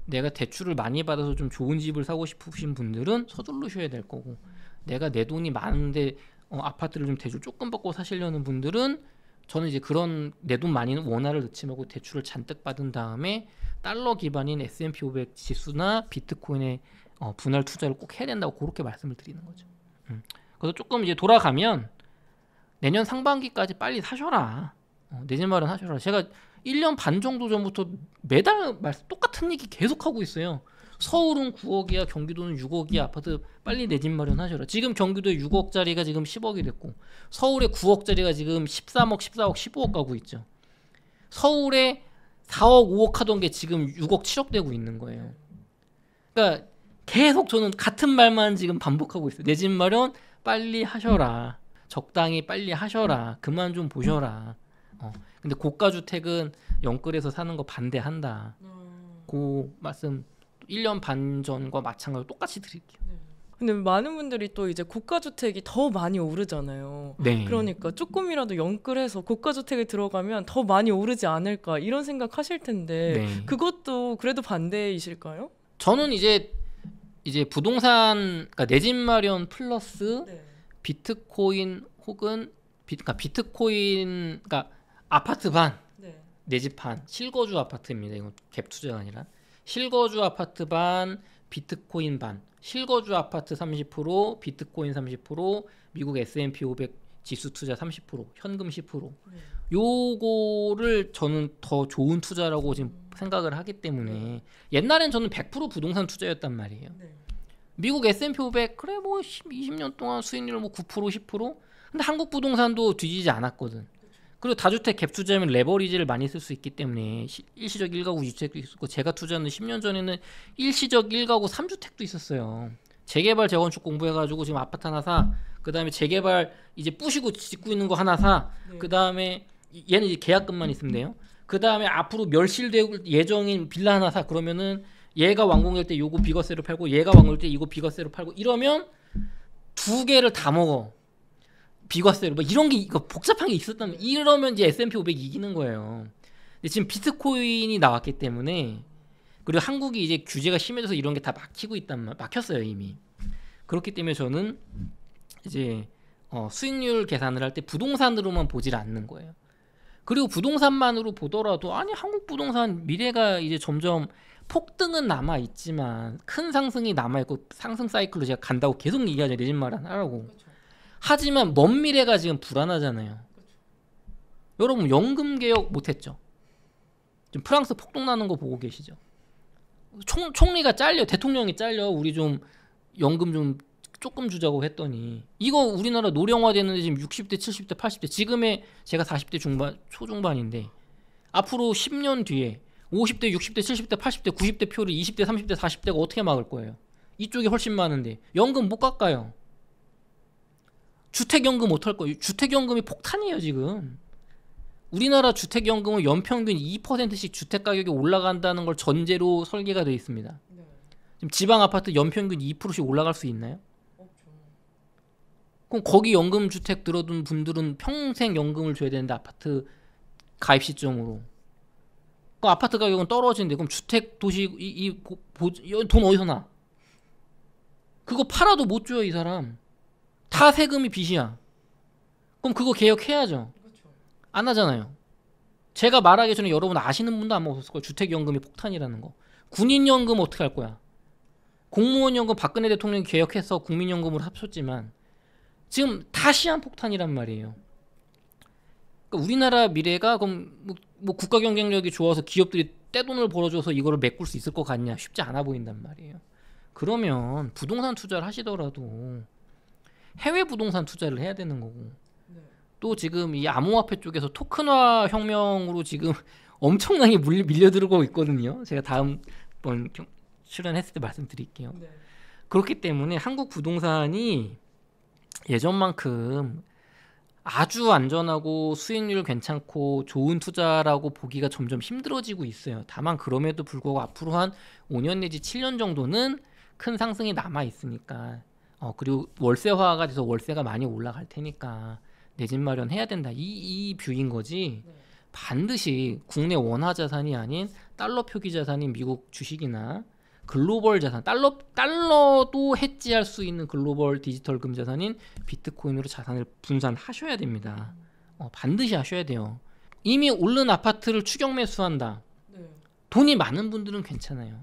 내가 대출을 많이 받아서 좀 좋은 집을 사고 싶으신 분들은 서두르셔야 될 거고, 내가 내 돈이 많은데 아파트를 좀 대출 조금 받고 사시려는 분들은 저는 이제 그런 내 돈 많이는 원화를 넣지 말고 대출을 잔뜩 받은 다음에 달러 기반인 S&P 500 지수나 비트코인에 분할 투자를 꼭 해야 된다고 그렇게 말씀을 드리는 거죠. 그래서 조금 이제 돌아가면 내년 상반기까지 빨리 사셔라. 내 집 마련하셔라. 제가 1년 반 정도 전부터 매달 똑같은 얘기 계속 하고 있어요. 서울은 9억이야, 경기도는 6억이야. 아파트 빨리 내 집 마련하셔라. 지금 경기도에 6억짜리가 지금 10억이 됐고, 서울에 9억짜리가 지금 13억, 14억, 15억 가고 있죠. 서울에 4억, 5억 하던 게 지금 6억, 7억 되고 있는 거예요. 그러니까 계속 저는 같은 말만 지금 반복하고 있어요. 내 집 마련 빨리 하셔라. 적당히 빨리 하셔라. 그만 좀 보셔라. 근데 고가주택은 영끌에서 사는 거 반대한다. 그 말씀 1년 반 전과 마찬가지로 똑같이 드릴게요. 근데 많은 분들이 또 이제 고가주택이 더 많이 오르잖아요. 네. 그러니까 조금이라도 영끌해서 고가주택에 들어가면 더 많이 오르지 않을까 이런 생각 하실 텐데 네. 그것도 그래도 반대이실까요? 저는 이제 부동산, 그러니까 내 집 마련 플러스 네. 비트코인 혹은 그러니까 비트코인, 그러니까 아파트 반, 네. 내 집 반, 실거주 아파트입니다. 이건 갭 투자가 아니라 실거주 아파트 반, 비트코인 반. 실거주 아파트 30%, 비트코인 30%, 미국 S&P 500 지수 투자 30%, 현금 10%. 요거를 저는 더 좋은 투자라고 지금 생각을 하기 때문에 옛날엔 저는 100% 부동산 투자였단 말이에요. 미국 S&P 500 그래 뭐 20년 동안 수익률 뭐 9% 10%. 근데 한국 부동산도 뒤지지 않았거든. 그리고 다주택 갭 투자하면 레버리지를 많이 쓸 수 있기 때문에 일시적 1가구 주택도 있었고, 제가 투자하는 10년 전에는 일시적 1가구 3주택도 있었어요. 재개발 재건축 공부해가지고 지금 아파트 하나 사, 그 다음에 재개발 이제 부시고 짓고 있는 거 하나 사, 그 다음에 얘는 이제 계약금만 있으면 돼요. 그 다음에 앞으로 멸실될 예정인 빌라 하나 사. 그러면은 얘가 완공될 때 요거 비과세로 팔고, 얘가 완공될 때 이거 비과세로 팔고, 이러면 두 개를 다 먹어. 비과세로 뭐 이런 게 이거 복잡한 게 있었다면, 이러면 이제 S&P 500 이기는 거예요. 근데 지금 비트코인이 나왔기 때문에, 그리고 한국이 이제 규제가 심해져서 이런 게 다 막히고 막혔어요 이미. 그렇기 때문에 저는 이제 수익률 계산을 할 때 부동산으로만 보질 않는 거예요. 그리고 부동산만으로 보더라도 아니 한국 부동산 미래가 이제 점점 폭등은 남아 있지만 큰 상승이 남아 있고, 상승 사이클로 제가 간다고 계속 얘기하죠. 내 집 마련 하라고. 하지만 먼 미래가 지금 불안하잖아요. 여러분 연금 개혁 못했죠? 지금 프랑스 폭동 나는 거 보고 계시죠? 총리가 잘려, 대통령이 잘려. 우리 좀 연금 좀 조금 주자고 했더니 이거 우리나라 노령화 되는데 지금 60대 70대 80대, 지금의 제가 40대 중반 초중반인데 앞으로 10년 뒤에 50대 60대 70대 80대 90대 표를 20대 30대 40대가 어떻게 막을 거예요? 이쪽이 훨씬 많은데 연금 못 깎아요. 주택연금 못할 거예요. 주택연금이 폭탄이에요 지금. 우리나라 주택연금은 연평균 2%씩 주택가격이 올라간다는 걸 전제로 설계가 되어 있습니다. 지금 지방 아파트 연평균 2%씩 올라갈 수 있나요? 그럼 거기 연금 주택 들어둔 분들은 평생 연금을 줘야 되는데, 아파트 가입 시점으로. 그 아파트 가격은 떨어지는데 그럼 주택 도시 돈 어디서 나? 그거 팔아도 못 줘요 이 사람. 다 세금이 빚이야. 그럼 그거 개혁해야죠. 안 하잖아요. 제가 말하기 전에 여러분 아시는 분도 아마 없었을 거예요. 주택연금이 폭탄이라는 거. 군인연금 어떻게 할 거야? 공무원연금 박근혜 대통령이 개혁해서 국민연금으로 합쳤지만 지금 다 시한폭탄이란 말이에요. 그러니까 우리나라 미래가 그럼 뭐 국가 경쟁력이 좋아서 기업들이 떼돈을 벌어줘서 이거를 메꿀 수 있을 것 같냐? 쉽지 않아 보인단 말이에요. 그러면 부동산 투자를 하시더라도 해외 부동산 투자를 해야 되는 거고, 또 지금 이 암호화폐 쪽에서 토큰화 혁명으로 지금 엄청나게 밀려들고 있거든요. 제가 다음번 출연했을 때 말씀드릴게요. 그렇기 때문에 한국 부동산이 예전만큼 아주 안전하고 수익률 괜찮고 좋은 투자라고 보기가 점점 힘들어지고 있어요. 다만 그럼에도 불구하고 앞으로 한 5년 내지 7년 정도는 큰 상승이 남아 있으니까, 그리고 월세화가 돼서 월세가 많이 올라갈 테니까 내 집 마련 해야 된다, 이 뷰인 거지. 반드시 국내 원화 자산이 아닌 달러 표기 자산인 미국 주식이나 글로벌 자산, 달러도 해지할 수 있는 글로벌 디지털 금 자산인 비트코인으로 자산을 분산하셔야 됩니다. 반드시 하셔야 돼요. 이미 오른 아파트를 추격 매수한다. 돈이 많은 분들은 괜찮아요.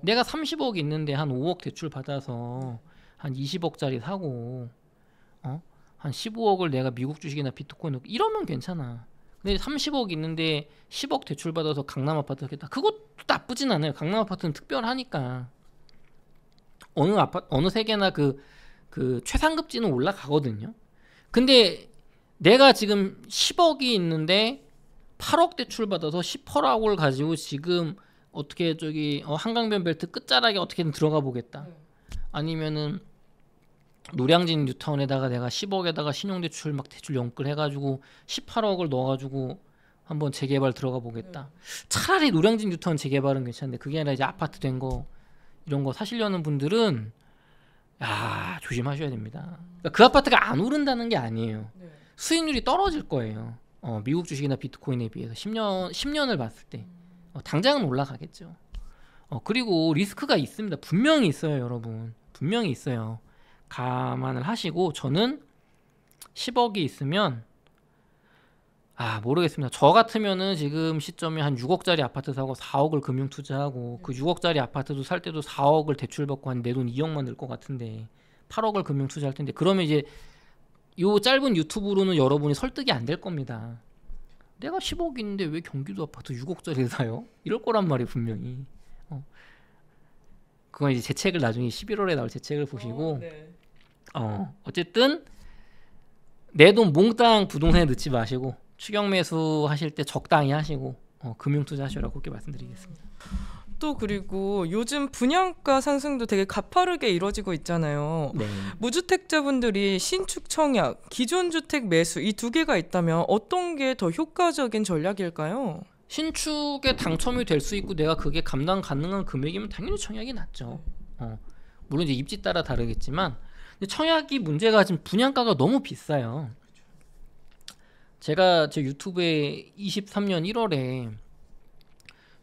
내가 30억 있는데 한 5억 대출 받아서 한 20억짜리 사고 한 15억을 내가 미국 주식이나 비트코인 넣고 이러면 괜찮아. 근데 30억 있는데 10억 대출 받아서 강남 아파트 하겠다. 그것도 나쁘진 않아요. 강남 아파트는 특별하니까 어느 세계나 그 최상급지는 올라가거든요. 근데 내가 지금 10억이 있는데 8억 대출 받아서 18억을 가지고 지금 어떻게 한강변 벨트 끝자락에 어떻게든 들어가 보겠다. 아니면은 노량진 뉴타운에다가 내가 10억에다가 신용대출 막 대출 연끌 해가지고 18억을 넣어가지고 한번 재개발 들어가 보겠다. 차라리 노량진 뉴타운 재개발은 괜찮은데 그게 아니라 이제 아파트 된 거 이런 거 사시려는 분들은 조심하셔야 됩니다. 그러니까 그 아파트가 안 오른다는 게 아니에요. 수익률이 떨어질 거예요. 미국 주식이나 비트코인에 비해서 10년을 봤을 때 당장은 올라가겠죠. 그리고 리스크가 있습니다. 분명히 있어요, 여러분. 분명히 있어요. 감안을 하시고 저는 10억이 있으면 모르겠습니다. 저 같으면은 지금 시점에 한 6억짜리 아파트 사고 4억을 금융 투자하고 그 6억짜리 아파트도 살 때도 4억을 대출 받고 한 내 돈 2억만 들 것 같은데 8억을 금융 투자할 텐데 그러면 이제 요 짧은 유튜브로는 여러분이 설득이 안 될 겁니다. 내가 10억인데 왜 경기도 아파트 6억짜리를 사요? 이럴 거란 말이에요, 분명히. 그건 이제 제 책을 나중에 11월에 나올 제 책을 보시고 어쨌든 내 돈 몽땅 부동산에 넣지 마시고 추경 매수 하실 때 적당히 하시고 금융 투자하시라고 그렇게 말씀드리겠습니다. 또 그리고 요즘 분양가 상승도 되게 가파르게 이루어지고 있잖아요. 네. 무주택자분들이 신축 청약, 기존 주택 매수 이 두 개가 있다면 어떤 게 더 효과적인 전략일까요? 신축에 당첨이 될 수 있고 내가 그게 감당 가능한 금액이면 당연히 청약이 낫죠. 물론 이제 입지 따라 다르겠지만 근데 청약이 문제가 지금 분양가가 너무 비싸요. 제가 제 유튜브에 23년 1월에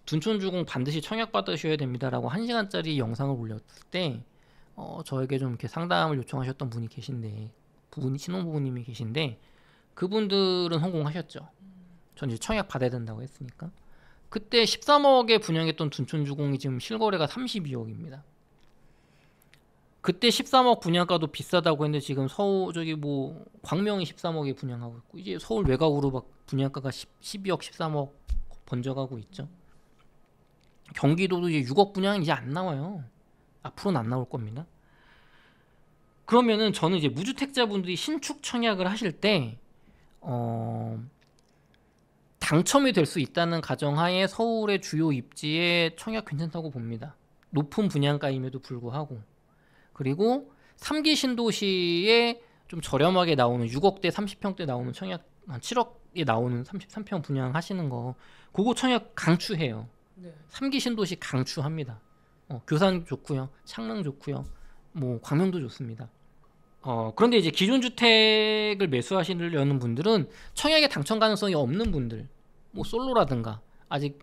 둔촌주공 반드시 청약 받으셔야 됩니다라고 1시간짜리 영상을 올렸을 때 저에게 좀 이렇게 상담을 요청하셨던 분이 계신데 신혼부부님이 계신데 그분들은 성공하셨죠. 전 이제 청약 받아야 된다고 했으니까. 그때 13억에 분양했던 둔촌주공이 지금 실거래가 32억입니다. 그때 13억 분양가도 비싸다고 했는데 지금 서울 광명이 13억에 분양하고 있고 이제 서울 외곽으로 막 분양가가 12억 13억 번져가고 있죠. 경기도도 이제 6억 분양은 이제 안 나와요. 앞으로는 안 나올 겁니다. 그러면은 저는 이제 무주택자분들이 신축 청약을 하실 때 당첨이 될 수 있다는 가정하에 서울의 주요 입지에 청약 괜찮다고 봅니다. 높은 분양가임에도 불구하고. 그리고 3기 신도시에 좀 저렴하게 나오는 6억대 30평대 나오는 청약 한 7억에 나오는 33평 분양하시는 거 그거 청약 강추해요. 3기 신도시 강추합니다. 교산 좋고요. 창릉 좋고요. 광명도 좋습니다. 그런데 이제 기존 주택을 매수하시려는 분들은 청약에 당첨 가능성이 없는 분들 솔로라든가 아직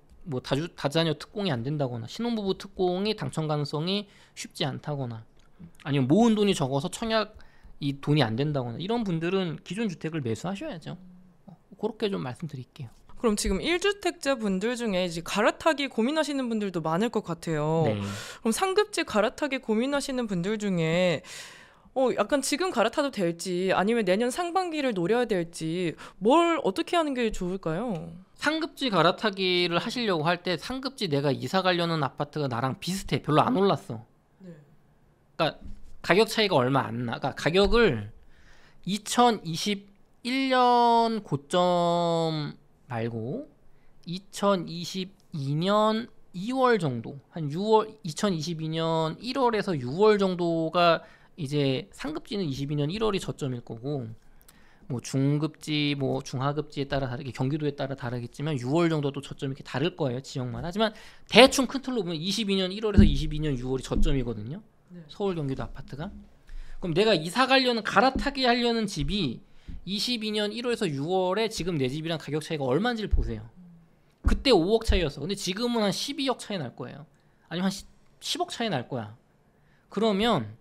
다자녀 특공이 안 된다거나 신혼부부 특공이 당첨 가능성이 쉽지 않다거나 아니면 모은 돈이 적어서 청약 이 돈이 안 된다거나 이런 분들은 기존 주택을 매수하셔야죠. 그렇게 좀 말씀드릴게요. 그럼 지금 1주택자 분들 중에 이제 갈아타기 고민하시는 분들도 많을 것 같아요. 네. 그럼 상급지 갈아타기 고민하시는 분들 중에 약간 지금 갈아타도 될지 아니면 내년 상반기를 노려야 될지 뭘 어떻게 하는 게 좋을까요? 상급지 갈아타기를 하시려고 할 때 상급지 내가 이사 가려는 아파트가 나랑 비슷해. 별로 안 올랐어. 그러니까 가격 차이가 얼마 안 나. 그러니까 가격을 2021년 고점 말고 2022년 2월 정도, 한 2022년 1월에서 6월 정도가 이제 상급지는 22년 1월이 저점일 거고 중급지, 중하급지에 따라 다르게 경기도에 따라 다르겠지만 6월 정도도 저점이 이렇게 다를 거예요, 지역마다. 하지만 대충 큰 틀로 보면 22년 1월에서 22년 6월이 저점이거든요. 서울 경기도 아파트가. 그럼 내가 이사 가려는 갈아타기 하려는 집이 22년 1월에서 6월에 지금 내 집이랑 가격 차이가 얼마인지를 보세요. 그때 5억 차이였어. 근데 지금은 한 12억 차이 날 거예요. 아니면 한 10억 차이 날 거야. 그러면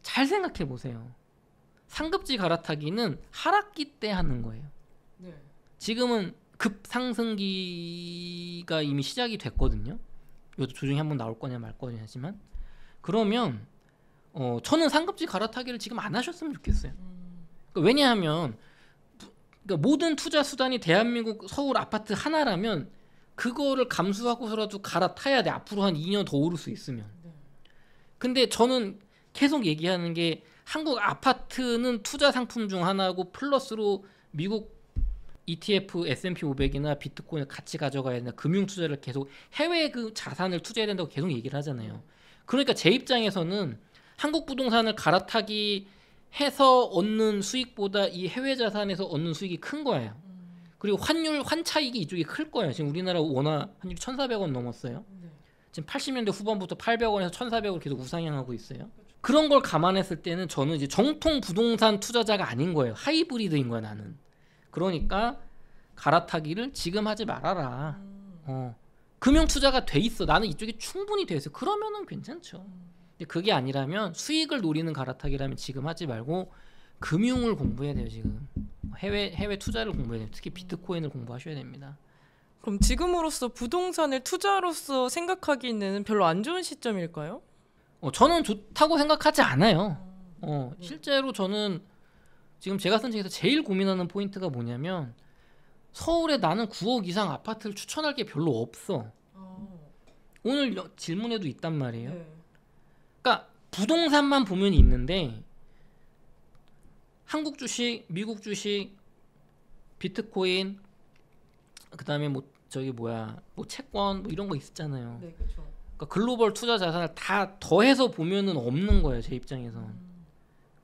잘 생각해 보세요. 상급지 갈아타기는 하락기 때 하는 거예요. 지금은 급상승기가 이미 시작이 됐거든요. 이것도 조정이 한번 나올 거냐 말 거냐 하지만 그러면 저는 상급지 갈아타기를 지금 안 하셨으면 좋겠어요. 그러니까 왜냐하면 그러니까 모든 투자 수단이 대한민국 서울 아파트 하나라면 그거를 감수하고서라도 갈아타야 돼. 앞으로 한 2년 더 오를 수 있으면. 근데 저는 계속 얘기하는 게 한국 아파트는 투자 상품 중 하나고 플러스로 미국 ETF, S&P 500이나 비트코인을 같이 가져가야 된다. 금융 투자를 계속 해외 그 자산을 투자해야 된다고 계속 얘기를 하잖아요. 그러니까 제 입장에서는 한국 부동산을 갈아타기 해서 얻는 수익보다 이 해외 자산에서 얻는 수익이 큰 거예요. 그리고 환 차익이 이쪽이 클 거예요. 지금 우리나라 원화 환율이 1,400원 넘었어요. 지금 80년대 후반부터 800원에서 1,400원 계속 우상향하고 있어요. 그런 걸 감안했을 때는 저는 이제 정통 부동산 투자자가 아닌 거예요. 하이브리드인 거야 나는. 그러니까 갈아타기를 지금 하지 말아라. 금융 투자가 돼 있어. 나는 이쪽에 충분히 돼 있어. 그러면은 괜찮죠. 근데 그게 아니라면 수익을 노리는 갈아타기라면 지금 하지 말고 금융을 공부해야 돼요. 지금 해외 투자를 공부해야 돼요. 특히 비트코인을 공부하셔야 됩니다. 그럼 지금으로서 부동산을 투자로서 생각하기는 별로 안 좋은 시점일까요? 저는 좋다고 생각하지 않아요. 실제로 저는 지금 제가 쓴 책에서 제일 고민하는 포인트가 뭐냐면 서울에 나는 9억 이상 아파트를 추천할 게 별로 없어. 오늘 질문에도 있단 말이에요. 그러니까 부동산만 보면 있는데 한국 주식, 미국 주식, 비트코인, 그다음에 뭐 채권 뭐 이런 거 있었잖아요. 네, 그렇죠. 그러니까 글로벌 투자 자산을 다 더해서 보면은 없는 거예요, 제 입장에서.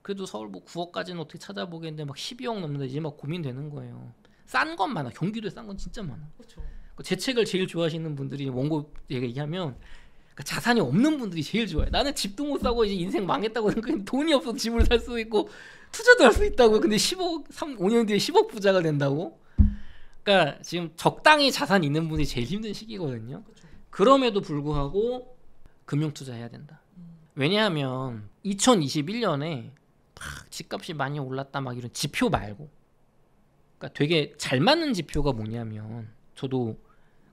그래도 서울 뭐 9억까지는 어떻게 찾아보겠는데 막 12억 넘는다 이제 막 고민되는 거예요. 싼 건 많아. 경기도에 싼 건 진짜 많아. 그렇죠. 제 책을 제일 좋아하시는 분들이 원고 얘기하면 그러니까 자산이 없는 분들이 제일 좋아해. 나는 집도 못 사고 이제 인생 망했다고 생각해. 돈이 없어서 집을 살 수 있고 투자도 할 수 있다고. 근데 5년 뒤에 10억 부자가 된다고? 그러니까 지금 적당히 자산 있는 분이 제일 힘든 시기거든요. 그렇죠. 그럼에도 불구하고 금융 투자해야 된다. 왜냐하면 2021년에 집값이 많이 올랐다 막 이런 지표 말고, 그러니까 되게 잘 맞는 지표가 뭐냐면 저도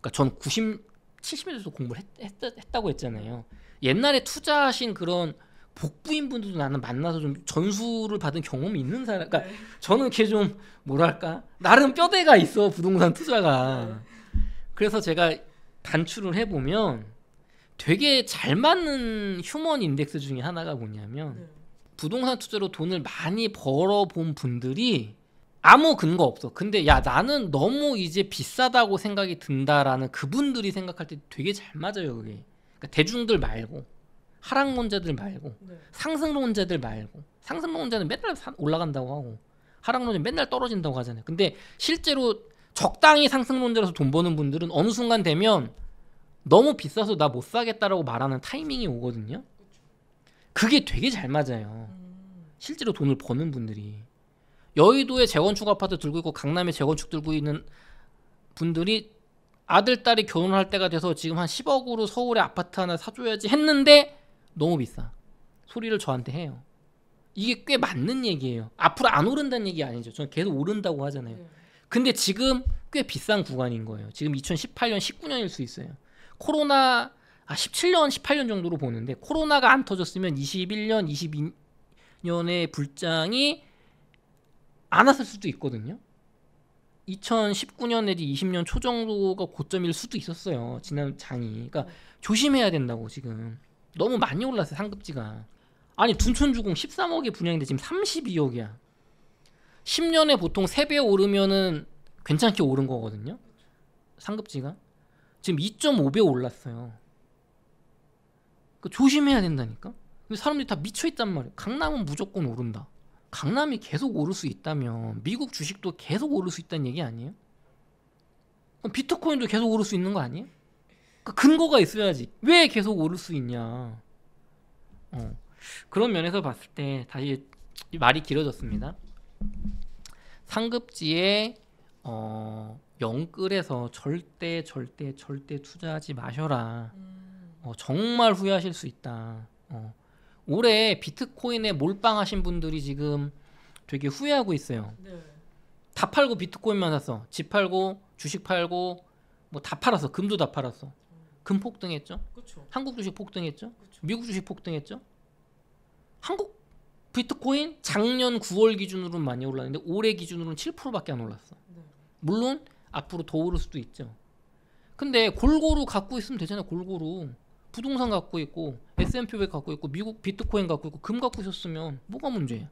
그러니까 전 70년대에서 공부를 했다고 했잖아요. 옛날에 투자하신 그런 복부인 분들도 나는 만나서 좀 전수를 받은 경험이 있는 사람. 그러니까 저는 이렇게 좀 뭐랄까 나름 뼈대가 있어 부동산 투자가. 그래서 제가 단추를 해보면 되게 잘 맞는 휴먼 인덱스 중에 하나가 뭐냐면 부동산 투자로 돈을 많이 벌어본 분들이 아무 근거 없어. 근데 야 나는 너무 이제 비싸다고 생각이 든다라는 그분들이 생각할 때 되게 잘 맞아요. 그게. 그러니까 대중들 말고 하락론자들 말고 상승론자들 말고. 상승론자는 맨날 올라간다고 하고 하락론자는 맨날 떨어진다고 하잖아요. 근데 실제로 적당히 상승론자로서 돈 버는 분들은 어느 순간 되면 너무 비싸서 나 못 사겠다라고 말하는 타이밍이 오거든요. 그게 되게 잘 맞아요. 실제로 돈을 버는 분들이. 여의도에 재건축 아파트 들고 있고 강남에 재건축 들고 있는 분들이 아들 딸이 결혼할 때가 돼서 지금 한 10억으로 서울에 아파트 하나 사줘야지 했는데 너무 비싸 소리를 저한테 해요. 이게 꽤 맞는 얘기예요. 앞으로 안 오른다는 얘기 아니죠. 저는 계속 오른다고 하잖아요. 근데 지금 꽤 비싼 구간인 거예요. 지금 2018년 19년일 수 있어요. 코로나 17년 18년 정도로 보는데 코로나가 안 터졌으면 21년 22년의 불장이 안 왔을 수도 있거든요. 2019년 내지 20년 초 정도가 고점일 수도 있었어요. 지난 장이. 그러니까 조심해야 된다고. 지금 너무 많이 올랐어요. 상급지가. 아니 둔촌주공 13억에 분양인데 지금 32억이야. 10년에 보통 3배 오르면은 괜찮게 오른 거거든요. 상급지가. 지금 2.5배 올랐어요. 그러니까 조심해야 된다니까. 사람들이 다 미쳐있단 말이에요. 강남은 무조건 오른다. 강남이 계속 오를 수 있다면 미국 주식도 계속 오를 수 있다는 얘기 아니에요? 그럼 비트코인도 계속 오를 수 있는 거 아니에요? 그러니까 근거가 있어야지. 왜 계속 오를 수 있냐. 그런 면에서 봤을 때 다시 말이 길어졌습니다. 상급지에 영끌에서 절대 투자하지 마셔라. 정말 후회하실 수 있다. 올해 비트코인에 몰빵하신 분들이 지금 되게 후회하고 있어요. 다 팔고 비트코인만 샀어. 집 팔고 주식 팔고 뭐 다 팔았어. 금도 다 팔았어. 금 폭등했죠. 그쵸. 한국 주식 폭등했죠. 그쵸. 미국 주식 폭등했죠. 한국 비트코인 작년 9월 기준으로는 많이 올랐는데 올해 기준으로는 7%밖에 안 올랐어. 물론 앞으로 더 오를 수도 있죠. 근데 골고루 갖고 있으면 되잖아요. 골고루 부동산 갖고 있고 S&P 500 갖고 있고 미국 비트코인 갖고 있고 금 갖고 있었으면 뭐가 문제야.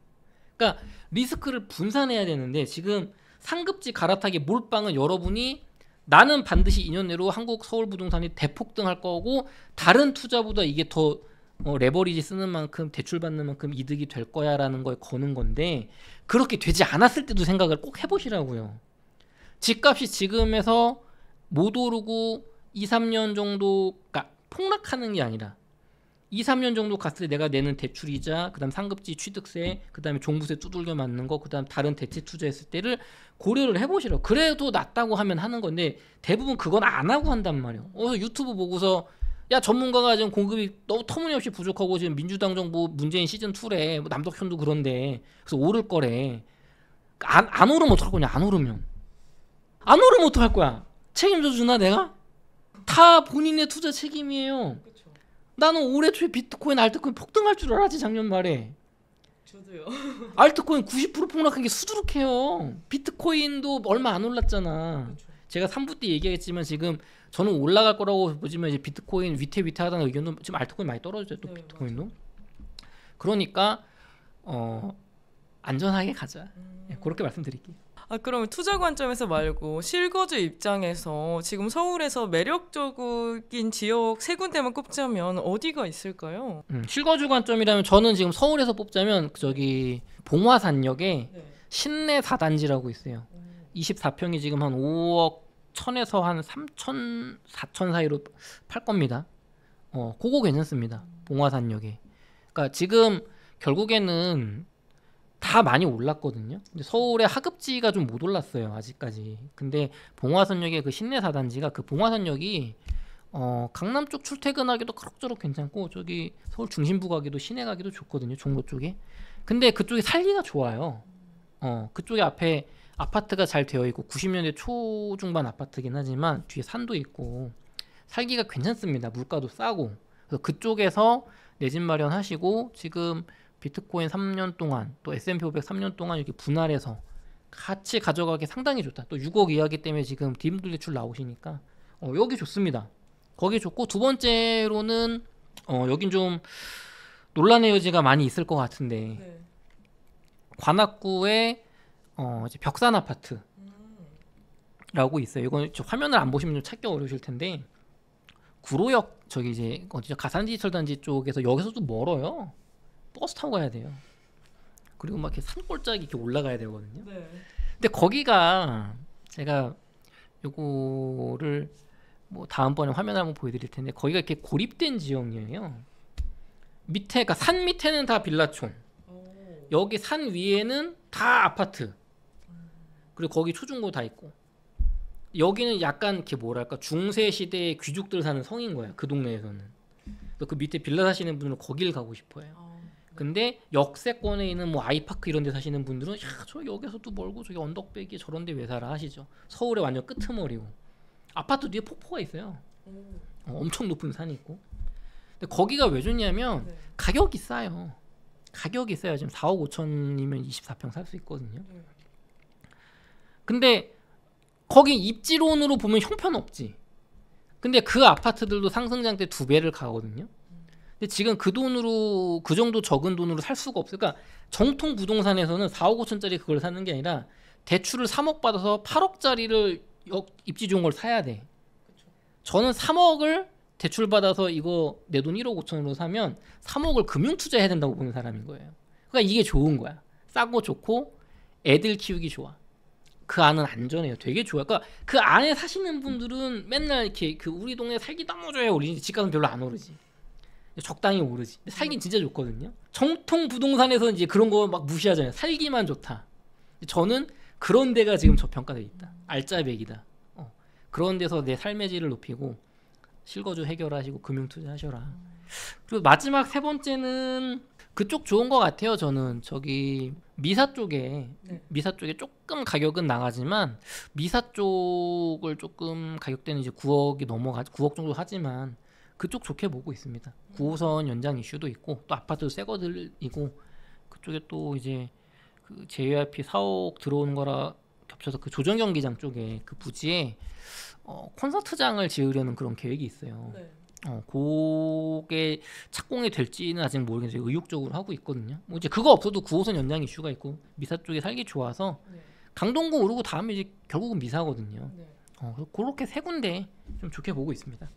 그러니까 리스크를 분산해야 되는데 지금 상급지 갈아타기 몰빵은 여러분이 나는 반드시 2년 내로 한국 서울 부동산이 대폭등할 거고 다른 투자보다 이게 더 레버리지 쓰는 만큼 대출 받는 만큼 이득이 될 거야라는 걸 거는 건데 그렇게 되지 않았을 때도 생각을 꼭 해보시라고요. 집값이 지금에서 못 오르고 2, 3년 정도 폭락하는 게 아니라 2, 3년 정도 갔을 때 내가 내는 대출이자 그다음 상급지 취득세 그다음에 종부세 두들겨 맞는 거 그다음 다른 대체 투자했을 때를 고려를 해보시라고. 그래도 낫다고 하면 하는 건데 대부분 그건 안 하고 한단 말이에요. 유튜브 보고서 야 전문가가 지금 공급이 너무 터무니없이 부족하고 지금 민주당 정부 문재인 시즌2래 뭐 남덕현도 그런데 그래서 오를 거래. 안 오르면 어떡할 거냐. 안 오르면 어떡할 거야. 책임져 주나 내가? 다 본인의 투자 책임이에요. 그쵸. 나는 올해 초에 비트코인 알트코인 폭등할 줄 알았지. 작년 말에 저도요. 알트코인 90% 폭락한 게 수두룩해요. 비트코인도 얼마 안 올랐잖아. 그쵸. 제가 3부 때 얘기했지만 지금 저는 올라갈 거라고 보지만 이제 비트코인 위태위태하다는 의견도 지금 알트코인 많이 떨어졌죠. 또 네, 비트코인도. 그러니까 안전하게 가자. 그렇게 말씀드릴게요. 그럼 투자 관점에서 말고 실거주 입장에서 지금 서울에서 매력적인 지역 세 군데만 꼽자면 어디가 있을까요? 실거주 관점이라면 저는 지금 서울에서 뽑자면 저기 봉화산역에 신내 4단지라고 있어요. 24평이 지금 한 5억 1000에서 한 3천 4천 사이로 팔 겁니다. 그거 괜찮습니다. 봉화산역에. 그러니까 지금 결국에는 다 많이 올랐거든요. 근데 서울의 하급지가 좀 못 올랐어요. 아직까지. 근데 봉화산역의 그 신내 4단지가 그 봉화산역이 강남 쪽 출퇴근하기도 그럭저럭 괜찮고 저기 서울 중심부 가기도 시내 가기도 좋거든요. 종로 쪽에. 근데 그쪽에 살기가 좋아요. 그쪽에 앞에 아파트가 잘 되어 있고 90년대 초중반 아파트긴 하지만 뒤에 산도 있고 살기가 괜찮습니다. 물가도 싸고. 그래서 그쪽에서 내 집 마련하시고 지금 비트코인 3년 동안 또 S&P 500 3년 동안 이렇게 분할해서 같이 가져가기 상당히 좋다. 또 6억 이하기 때문에 지금 디딤돌 대출 나오시니까 여기 좋습니다. 거기 좋고 두 번째로는 여긴 좀 논란의 여지가 많이 있을 것 같은데 관악구에 이제 벽산 아파트라고 있어요. 이건 화면을 안 보시면 좀 찾기 어려우실 텐데 구로역 저기 이제 어디죠? 가산 디지털 단지 쪽에서 여기서도 멀어요. 버스 타고 가야 돼요. 그리고 막 이렇게 산골짜기 이렇게 올라가야 되거든요. 근데 거기가 제가 요거를 뭐 다음번에 화면을 한번 보여드릴 텐데 거기가 이렇게 고립된 지역이에요. 밑에, 그러니까 산 밑에는 다 빌라촌, 여기 산 위에는 다 아파트, 그리고 거기 초중고 다 있고 여기는 약간 이렇게 뭐랄까 중세 시대의 귀족들 사는 성인 거야. 그 동네에서는. 그 밑에 빌라 사시는 분들은 거길 가고 싶어요. 근데 역세권에 있는 뭐 아이파크 이런 데 사시는 분들은 야, 저 여기서도 멀고 저기 언덕배기에 저런 데 왜 살아 하시죠. 서울의 완전 끄트머리고 아파트 뒤에 폭포가 있어요. 엄청 높은 산이 있고. 근데 거기가 왜 좋냐면 가격이 싸요. 가격이 싸요. 지금 4억 5천이면 24평 살 수 있거든요. 근데 거기 입지론으로 보면 형편없지. 근데 그 아파트들도 상승장 때 2배를 가거든요. 근데 지금 그 돈으로 그 정도 적은 돈으로 살 수가 없어요. 그러니까 정통 부동산에서는 4억 5천짜리 그걸 사는 게 아니라 대출을 3억 받아서 8억짜리를 입지 좋은 걸 사야 돼. 저는 3억을 대출 받아서 이거 내 돈 1억 5천으로 사면 3억을 금융 투자해야 된다고 보는 사람인 거예요. 그러니까 이게 좋은 거야. 싸고 좋고 애들 키우기 좋아. 그 안은 안전해요. 되게 좋아요. 그러니까 그 안에 사시는 분들은 맨날 이렇게 그 우리 동네 살기 너무 좋아요. 우리 집값은 별로 안 오르지. 적당히 오르지. 근데 살긴 진짜 좋거든요. 정통 부동산에서 이제 그런 거 막 무시하잖아요. 살기만 좋다. 저는 그런 데가 지금 저평가돼 있다. 알짜배기다. 그런 데서 내 삶의 질을 높이고 실거주 해결하시고 금융 투자하셔라. 그리고 마지막 세 번째는 그쪽 좋은 것 같아요. 저는 저기 미사 쪽에 조금 가격은 나가지만 미사 쪽을 조금 가격대는 이제 9억 정도 하지만 그쪽 좋게 보고 있습니다. 9호선 연장 이슈도 있고 또 아파트도 새 거들이고 그쪽에 또 이제 그 JYP 사옥 들어오는 거라 겹쳐서 그 조정 경기장 쪽에 그 부지에 콘서트장을 지으려는 그런 계획이 있어요. 네. 그게 착공이 될지는 아직 모르겠는데 의욕적으로 하고 있거든요. 뭐 이제 그거 없어도 9호선 연장 이슈가 있고 미사 쪽에 살기 좋아서 네. 강동구 오르고 다음에 이제 결국은 미사거든요. 네. 그렇게 세 군데 좀 좋게 보고 있습니다.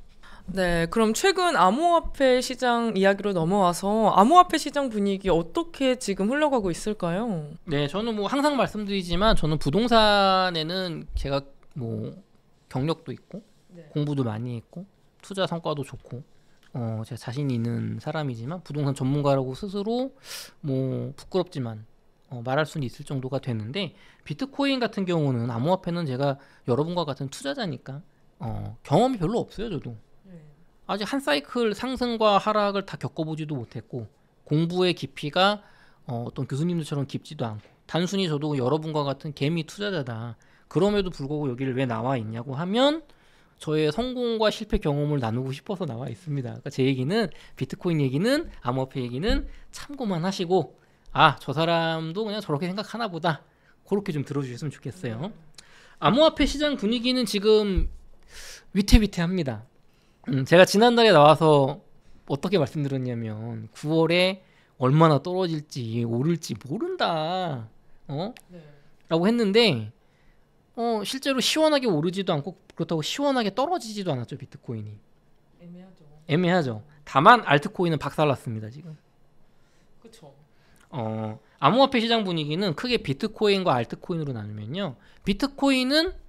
네, 그럼 최근 암호화폐 시장 이야기로 넘어와서 암호화폐 시장 분위기 어떻게 지금 흘러가고 있을까요? 네, 저는 뭐 항상 말씀드리지만 저는 부동산에는 제가 뭐 경력도 있고 네. 공부도 많이 했고 투자 성과도 좋고 제가 자신 있는 사람이지만 부동산 전문가라고 스스로 뭐 부끄럽지만 말할 수는 있을 정도가 되는데 비트코인 같은 경우는 암호화폐는 제가 여러분과 같은 투자자니까 경험이 별로 없어요. 저도 아직 한 사이클 상승과 하락을 다 겪어보지도 못했고 공부의 깊이가 어떤 교수님들처럼 깊지도 않고 단순히 저도 여러분과 같은 개미 투자자다. 그럼에도 불구하고 여기를 왜 나와 있냐고 하면 저의 성공과 실패 경험을 나누고 싶어서 나와 있습니다. 그러니까 제 얘기는 비트코인 얘기는 암호화폐 얘기는 참고만 하시고 저 사람도 그냥 저렇게 생각하나 보다. 그렇게 좀 들어주셨으면 좋겠어요. 암호화폐 시장 분위기는 지금 위태위태합니다. 제가 지난달에 나와서 어떻게 말씀드렸냐면 9월에 얼마나 떨어질지 오를지 모른다 라고 했는데 실제로 시원하게 오르지도 않고 그렇다고 시원하게 떨어지지도 않았죠. 비트코인이 애매하죠. 다만 알트코인은 박살났습니다. 지금 그렇죠. 암호화폐 시장 분위기는 크게 비트코인과 알트코인으로 나누면요. 비트코인은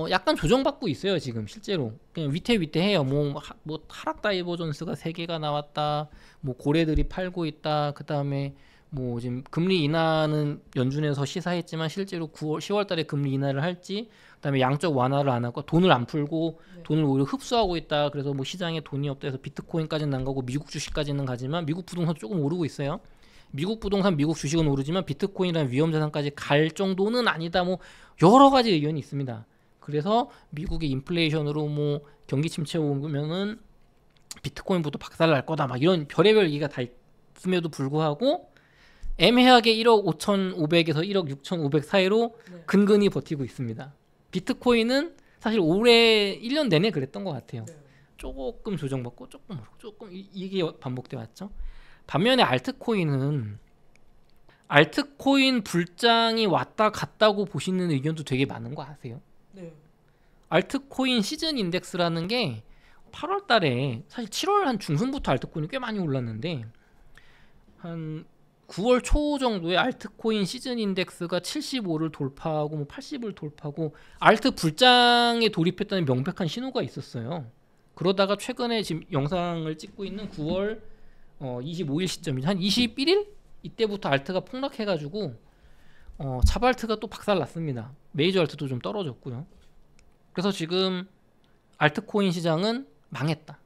약간 조정받고 있어요. 지금 실제로 그냥 위태위태해요. 뭐 하락 다이버전스가 3개가 나왔다. 뭐 고래들이 팔고 있다. 그 다음에 뭐 지금 금리 인하는 연준에서 시사했지만 실제로 10월달에 금리 인하를 할지, 그다음에 양적 완화를 안 하고 돈을 안 풀고 돈을 오히려 흡수하고 있다. 그래서 뭐 시장에 돈이 없다 해서 비트코인까지는 안 가고 미국 주식까지는 가지만 미국 부동산 조금 오르고 있어요. 미국 부동산, 미국 주식은 오르지만 비트코인이라는 위험자산까지 갈 정도는 아니다. 뭐 여러 가지 의견이 있습니다. 그래서 미국의 인플레이션으로 뭐 경기 침체 오면은 비트코인부터 박살 날 거다. 막 이런 별의별 얘기가 다 있음에도 불구하고 애매하게 1억 5,500에서 1억 6,500 사이로 근근히 버티고 있습니다. 비트코인은 사실 올해 1년 내내 그랬던 것 같아요. 조금 조정받고 조금 이게 반복돼 왔죠. 반면에 알트코인 불장이 왔다 갔다고 보시는 의견도 되게 많은 거 아세요? 네. 알트코인 시즌 인덱스라는 게 8월 달에 사실 7월 한 중순부터 알트코인이 꽤 많이 올랐는데 한 9월 초 정도에 알트코인 시즌 인덱스가 75를 돌파하고 뭐 80을 돌파하고 알트 불장에 돌입했다는 명백한 신호가 있었어요. 그러다가 최근에 지금 영상을 찍고 있는 9월 25일 시점이죠. 한 21일? 이때부터 알트가 폭락해가지고 차발트가 또 박살났습니다. 메이저 알트도 좀 떨어졌고요. 그래서 지금 알트코인 시장은 망했다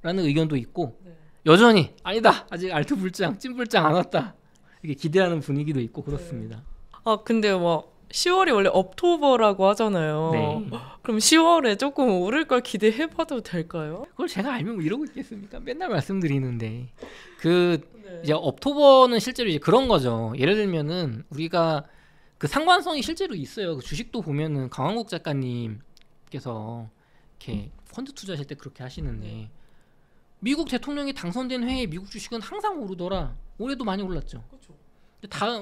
라는 의견도 있고 여전히 아니다, 아직 알트 불장, 찐 불장 안 왔다 이렇게 기대하는 분위기도 있고 그렇습니다. 근데 뭐 10월이 원래 업토버라고 하잖아요. 네. 그럼 10월에 조금 오를 걸 기대해봐도 될까요? 그걸 제가 알면 뭐 이러고 있겠습니까? 맨날 말씀드리는데 이제 업토버는 실제로 이제 그런 거죠. 예를 들면은 우리가 그 상관성이 실제로 있어요. 그 주식도 보면은 강한국 작가님께서 이렇게 펀드 투자하실 때 그렇게 하시는데 미국 대통령이 당선된 해에 미국 주식은 항상 오르더라. 올해도 많이 올랐죠. 그렇죠.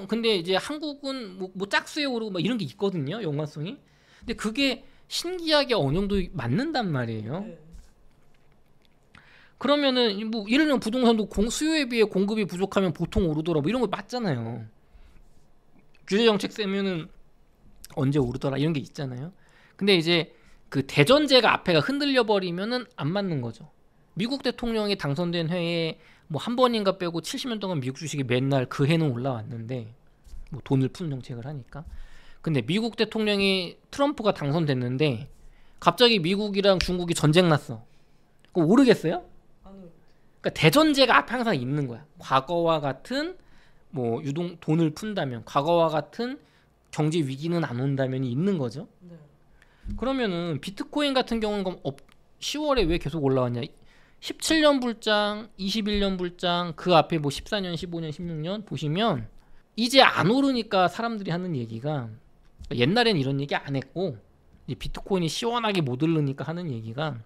근데 이제 한국은 뭐 짝수에 오르고 막 이런 게 있거든요. 연관성이. 근데 그게 신기하게 어느 정도 맞는단 말이에요. 그러면은 뭐 예를 들면 부동산도 수요에 비해 공급이 부족하면 보통 오르더라. 뭐 이런 거 맞잖아요. 규제 정책 세면은 언제 오르더라 이런 게 있잖아요. 근데 이제 그 대전제가 앞에가 흔들려 버리면은 안 맞는 거죠. 미국 대통령이 당선된 해에 뭐 한 번인가 빼고 70년 동안 미국 주식이 맨날 그 해는 올라왔는데 뭐 돈을 푸는 정책을 하니까. 근데 미국 대통령이 트럼프가 당선됐는데 갑자기 미국이랑 중국이 전쟁 났어. 그럼 오르겠어요? 그러니까 대전제가 앞에 항상 있는 거야. 과거와 같은 뭐 돈을 푼다면, 과거와 같은 경제 위기는 안 온다면 있는 거죠. 그러면은 비트코인 같은 경우는 그럼 10월에 왜 계속 올라왔냐? 17년 불장, 21년 불장, 그 앞에 뭐 14년, 15년, 16년 보시면 이제 안 오르니까 사람들이 하는 얘기가, 옛날엔 이런 얘기 안 했고 이제 비트코인이 시원하게 못 오르니까 하는 얘기가,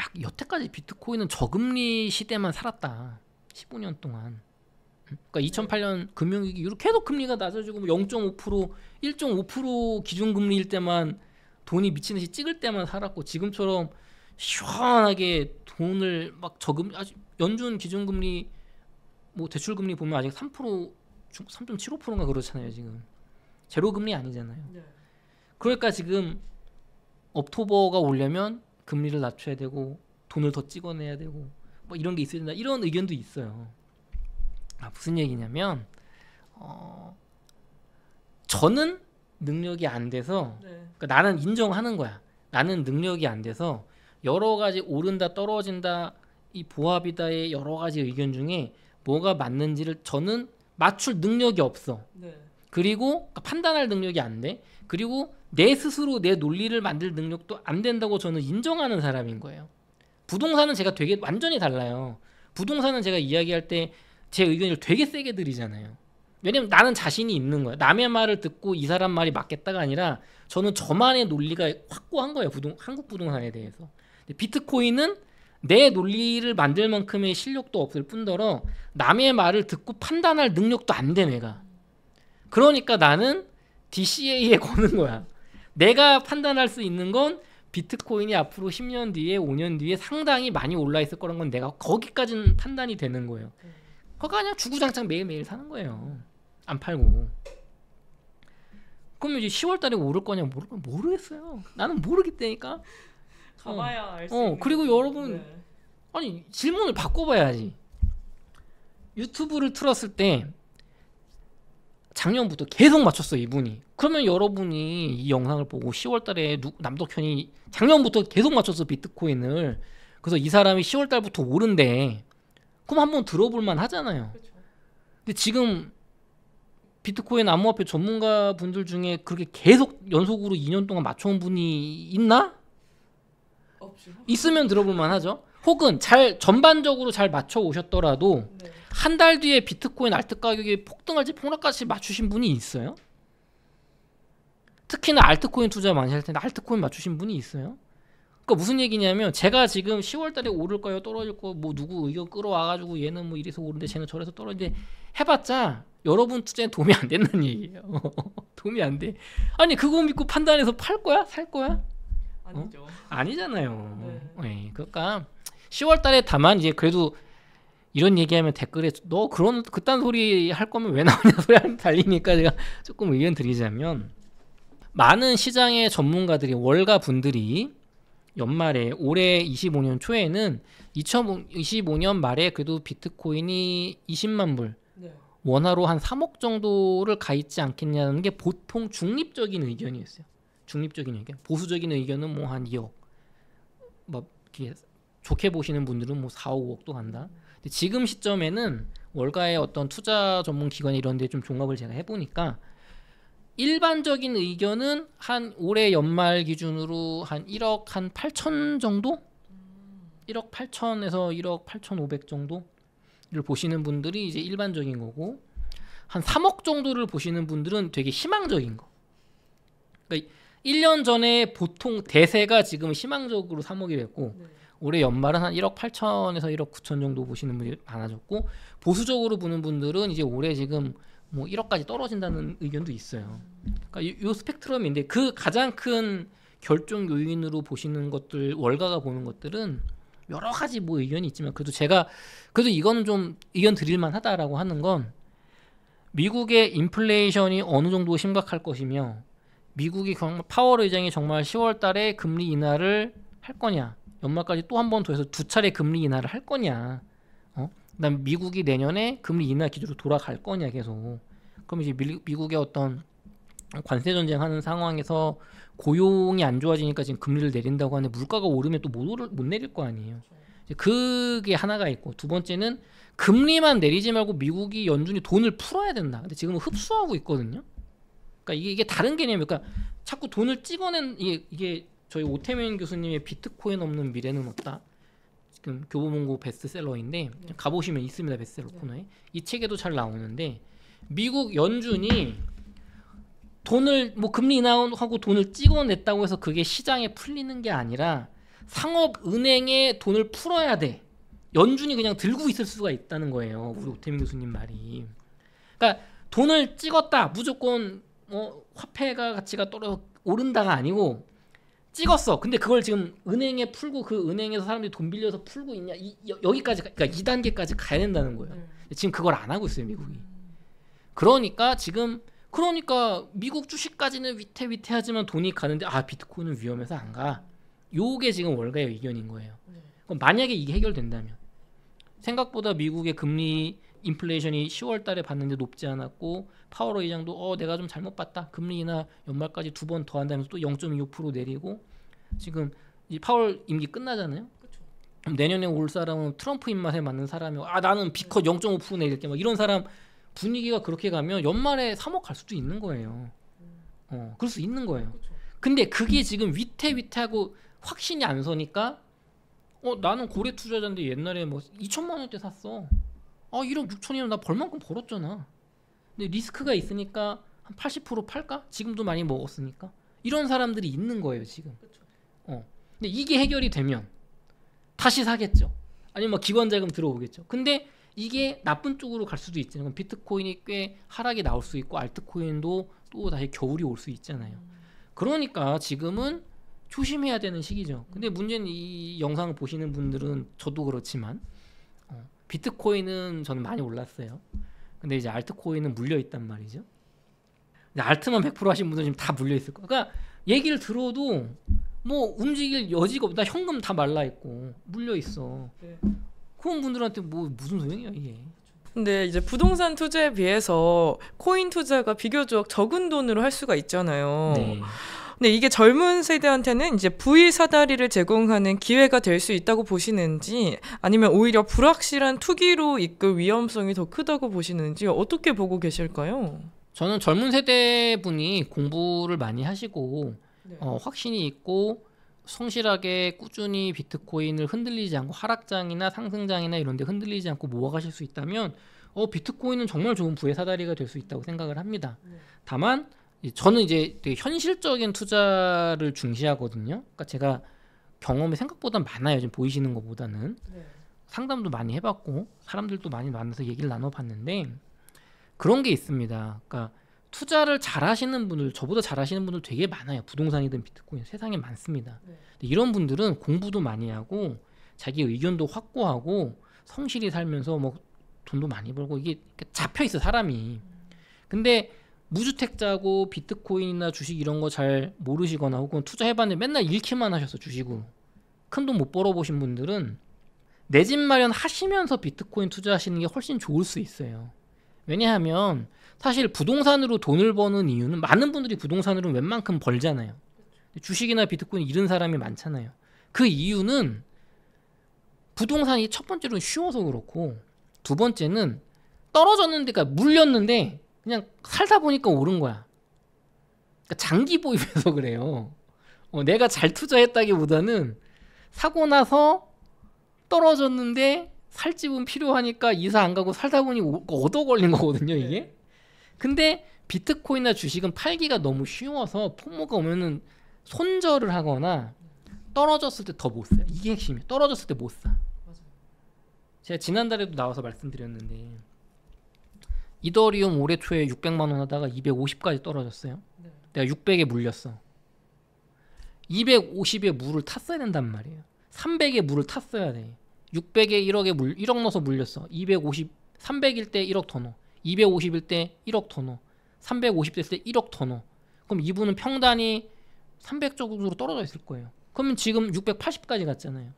야, 여태까지 비트코인은 저금리 시대만 살았다. 15년 동안. 그러니까 2008년 금융위기 이후로 계속 금리가 낮아지고 0.5%, 1.5% 기준금리일 때만 돈이 미친 듯이 찍을 때만 살았고, 지금처럼 시원하게 돈을 막 아직 연준 기준금리 뭐 대출금리 보면 아직 3%, 3.75%인가 그렇잖아요. 지금 제로금리 아니잖아요. 네. 그러니까 지금 옥토버가 오려면 금리를 낮춰야 되고 돈을 더 찍어내야 되고 뭐 이런 게 있어야 된다, 이런 의견도 있어요. 무슨 얘기냐면 저는 능력이 안 돼서, 그러니까 나는 인정하는 거야. 나는 능력이 안 돼서 여러 가지 오른다 떨어진다 이 보합이다의 여러 가지 의견 중에 뭐가 맞는지를 저는 맞출 능력이 없어. 그리고 판단할 능력이 안 돼. 그리고 내 스스로 내 논리를 만들 능력도 안 된다고 저는 인정하는 사람인 거예요. 부동산은 제가 되게 완전히 달라요. 부동산은 제가 이야기할 때 제 의견을 되게 세게 드리잖아요. 왜냐면 나는 자신이 있는 거예요. 남의 말을 듣고 이 사람 말이 맞겠다가 아니라 저는 저만의 논리가 확고한 거예요. 한국 부동산에 대해서. 근데 비트코인은 내 논리를 만들 만큼의 실력도 없을 뿐더러 남의 말을 듣고 판단할 능력도 안 돼, 내가. 그러니까 나는 DCA에 거는 거야. 내가 판단할 수 있는 건 비트코인이 앞으로 10년 뒤에 5년 뒤에 상당히 많이 올라 있을 거란 건 내가 거기까지는 판단이 되는 거예요. 그러니까 그냥 주구장창 매일매일 사는 거예요. 안 팔고. 그럼 이제 10월 달에 오를 거냐 모르겠어요. 나는 모르겠다니까. 가봐야 알 수 있는. 그리고 여러분, 아니 질문을 바꿔봐야지. 유튜브를 틀었을 때 작년부터 계속 맞췄어, 이분이. 그러면 여러분이 이 영상을 보고 10월 달에 남덕현이 작년부터 계속 맞췄어, 비트코인을. 그래서 이 사람이 10월 달부터 오른대. 그럼 한번 들어볼 만 하잖아요. 그쵸. 근데 지금 비트코인 암호화폐 전문가 분들 중에 그렇게 계속 연속으로 2년 동안 맞춰온 분이 있나? 없죠. 있으면 들어볼 만 하죠. 혹은 전반적으로 잘 맞춰 오셨더라도 한 달 뒤에 비트코인 알트 가격이 폭등할지 폭락할지 맞추신 분이 있어요? 특히나 알트코인 투자 많이 할 텐데 알트코인 맞추신 분이 있어요? 그러니까 무슨 얘기냐면, 제가 지금 10월 달에 오를 거예요, 떨어질 거, 뭐 누구 의견 끌어와가지고 얘는 뭐 이래서 오른데 쟤는 저래서 떨어지는데 해봤자 여러분 투자에 도움이 안 된다는 얘기예요. 도움이 안 돼. 아니 그거 믿고 판단해서 팔 거야? 살 거야? 아니죠. 아니잖아요. 네. 그러니까 10월 달에 다만 이제 그래도 이런 얘기하면 댓글에 너 그딴 소리 할 거면 왜 나오냐 소리 달리니까 제가 조금 의견 드리자면, 많은 시장의 전문가들이, 월가 분들이 연말에 올해 25년 초에는 2025년 말에 그래도 비트코인이 20만 불, 원화로 한 3억 정도를 가 있지 않겠냐는 게 보통 중립적인 의견이었어요. 중립적인 의견. 보수적인 의견은 뭐 한 2억. 뭐 이렇게 좋게 보시는 분들은 뭐 4, 5억도 간다. 근데 지금 시점에는 월가의 어떤 투자 전문 기관 이런 데 좀 종합을 제가 해보니까 일반적인 의견은 한 올해 연말 기준으로 한 1억 한 8천 정도? 1억 8천에서 1억 8,500 정도를 보시는 분들이 이제 일반적인 거고, 한 3억 정도를 보시는 분들은 되게 희망적인 거. 그러니까 1년 전에 보통 대세가 지금 희망적으로 3억이 됐고, 올해 연말은 한 1억 8천에서 1억 9천 정도 보시는 분이 많아졌고, 보수적으로 보는 분들은 이제 올해 지금 뭐 1억까지 떨어진다는 의견도 있어요. 그러니까 요 스펙트럼인데, 그 가장 큰 결정 요인으로 보시는 것들, 월가가 보는 것들은 여러 가지 뭐 의견이 있지만, 그래도 이거는 좀 의견 드릴만 하다라고 하는 건, 미국의 인플레이션이 어느 정도 심각할 것이며, 미국이 파월 의장이 정말 10월 달에 금리 인하를 할 거냐, 연말까지 또 한 번 더 해서 2차례 금리 인하를 할 거냐, 그다음 미국이 내년에 금리 인하 기조로 돌아갈 거냐 계속. 그럼 이제 미국의 어떤 관세 전쟁하는 상황에서 고용이 안 좋아지니까 지금 금리를 내린다고 하는데, 물가가 오르면 또 못 내릴 거 아니에요. 이제 그게 하나가 있고, 두 번째는 금리만 내리지 말고 미국이, 연준이 돈을 풀어야 된다. 근데 지금은 흡수하고 있거든요. 그러니까 이게 다른 개념이에요. 그러니까 자꾸 돈을 찍어낸, 이게 저희 오태민 교수님의 비트코인 없는 미래는 없다. 지금 교보문고 베스트셀러인데 네. 가보시면 있습니다. 베스트셀러 네. 코너에. 이 책에도 잘 나오는데 미국 연준이 돈을 뭐 금리 인하하고 돈을 찍어냈다고 해서 그게 시장에 풀리는 게 아니라 상업은행에 돈을 풀어야 돼. 연준이 그냥 들고 있을 수가 있다는 거예요. 우리 오태민 교수님 말이. 그러니까 돈을 찍었다 무조건 화폐가 가치가 오른다가 아니고 찍었어. 근데 그걸 지금 은행에 풀고 그 은행에서 사람들이 돈 빌려서 풀고 있냐 여기까지 그러니까 2단계까지 가야 된다는 거예요. 지금 그걸 안 하고 있어요 미국이. 그러니까 미국 주식까지는 위태위태하지만 돈이 가는데 비트코인은 위험해서 안 가. 요게 지금 월가의 의견인 거예요. 그럼 만약에 이게 해결된다면 생각보다 미국의 금리 인플레이션이 10월 달에 봤는데 높지 않았고 파월 의장도 내가 좀 잘못 봤다. 금리 인하 연말까지 2번 더 한다면서 또 0.25% 내리고 지금 이 파월 임기 끝나잖아요. 그럼 내년에 올 사람은 트럼프 입맛에 맞는 사람이 나는 비컷 0.5% 내릴게 막 이런 사람 분위기가 그렇게 가면 연말에 3억 갈 수도 있는 거예요. 그럴 수 있는 거예요. 근데 그게 지금 위태위태하고 확신이 안 서니까 나는 고래 투자자인데 옛날에 뭐 2천만 원대 샀어. 1억 6천이면 나 벌만큼 벌었잖아. 근데 리스크가 있으니까 한 80% 팔까? 지금도 많이 먹었으니까. 이런 사람들이 있는 거예요 지금. 근데 이게 해결이 되면 다시 사겠죠. 아니면 뭐 기관 자금 들어오겠죠. 근데 이게 나쁜 쪽으로 갈 수도 있잖아요. 그럼 비트코인이 꽤 하락이 나올 수 있고 알트코인도 또 다시 겨울이 올 수 있잖아요. 그러니까 지금은 조심해야 되는 시기죠. 근데 문제는 이 영상을 보시는 분들은 저도 그렇지만 비트코인은 저는 많이 올랐어요. 근데 이제 알트코인은 물려 있단 말이죠. 근데 알트만 100% 하신 분들은 지금 다 물려 있을 거예요. 그러니까 얘기를 들어도 뭐 움직일 여지가 없다. 현금 다 말라 있고 물려 있어. 그런 분들한테 뭐 무슨 소용이야 이게. 근데 이제 부동산 투자에 비해서 코인 투자가 비교적 적은 돈으로 할 수가 있잖아요. 네. 근데 이게 젊은 세대한테는 이제 부의 사다리를 제공하는 기회가 될 수 있다고 보시는지 아니면 오히려 불확실한 투기로 이끌 위험성이 더 크다고 보시는지 어떻게 보고 계실까요? 저는 젊은 세대 분이 공부를 많이 하시고 확신이 있고 성실하게 꾸준히 비트코인을 흔들리지 않고 하락장이나 상승장이나 이런 데 흔들리지 않고 모아가실 수 있다면 비트코인은 정말 좋은 부의 사다리가 될 수 있다고 생각을 합니다. 다만 저는 이제 되게 현실적인 투자를 중시하거든요. 그러니까 제가 경험이 생각보다 많아요. 지금 보이시는 것보다는. 상담도 많이 해봤고 사람들도 많이 만나서 얘기를 나눠봤는데 그런 게 있습니다. 그러니까 투자를 잘하시는 분들, 저보다 잘하시는 분들 되게 많아요. 부동산이든 비트코인 세상에 많습니다. 근데 이런 분들은 공부도 많이 하고 자기 의견도 확고하고 성실히 살면서 뭐 돈도 많이 벌고 이게 잡혀 있어 사람이. 근데 무주택자고 비트코인이나 주식 이런 거 잘 모르시거나 혹은 투자해봤는데 맨날 잃기만 하셔서 주식으로 큰 돈 못 벌어보신 분들은 내 집 마련 하시면서 비트코인 투자하시는 게 훨씬 좋을 수 있어요. 왜냐하면 사실 부동산으로 돈을 버는 이유는 많은 분들이 부동산으로 웬만큼 벌잖아요. 주식이나 비트코인 잃은 사람이 많잖아요. 그 이유는 부동산이 첫 번째로는 쉬워서 그렇고 두 번째는 떨어졌는데 그러니까 물렸는데 그냥 살다 보니까 오른 거야. 그러니까 장기 보유해서 그래요. 내가 잘 투자했다기보다는 사고 나서 떨어졌는데 살 집은 필요하니까 이사 안 가고 살다 보니 얻어 걸린 거거든요 이게. 근데 비트코인이나 주식은 팔기가 너무 쉬워서 폭모가 오면은 손절을 하거나 떨어졌을 때 더 못 사요. 이게 핵심이에요. 떨어졌을 때 못 사. 제가 지난달에도 나와서 말씀드렸는데 이더리움 올해 초에 600만 원 하다가 250까지 떨어졌어요. 내가 600에 물렸어. 250에 물을 탔어야 된단 말이에요. 300에 물을 탔어야 돼. 600에 1억 넣어서 물렸어. 250, 300일 때 1억 더 넣어. 250일 때 1억 더 넣어. 350 됐을 때 1억 더 넣어. 그럼 이분은 평단이 300 정도로 떨어져 있을 거예요. 그러면 지금 680까지 갔잖아요.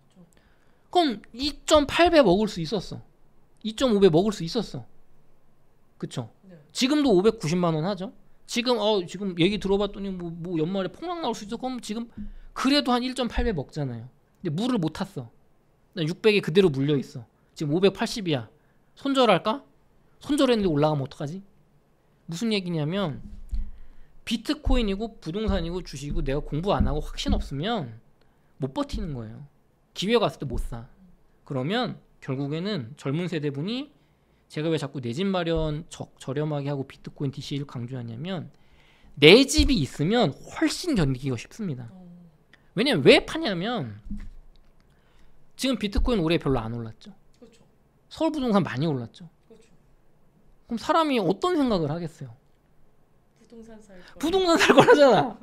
그럼 2.8배 먹을 수 있었어. 2.5배 먹을 수 있었어. 그쵸? 지금도 590만 원 하죠. 지금 지금 얘기 들어봤더니 뭐 연말에 폭락 나올 수 있어. 그럼 지금 그래도 한 1.8배 먹잖아요. 근데 물을 못 탔어. 600에 그대로 물려 있어. 지금 580이야. 손절할까? 손절했는데 올라가면 어떡하지? 무슨 얘기냐면 비트코인이고 부동산이고 주식이고 내가 공부 안 하고 확신 없으면 못 버티는 거예요. 기회가 왔을 때 못 사. 그러면 결국에는 젊은 세대분이 제가 왜 자꾸 내 집 마련 저렴하게 하고 비트코인 DCA를 강조하냐면 내 집이 있으면 훨씬 견디기가 쉽습니다. 왜냐면 왜 파냐면 지금 비트코인 올해 별로 안 올랐죠. 그렇죠. 서울 부동산 많이 올랐죠. 그렇죠. 그럼 사람이 어떤 생각을 하겠어요? 부동산 살 거라잖아.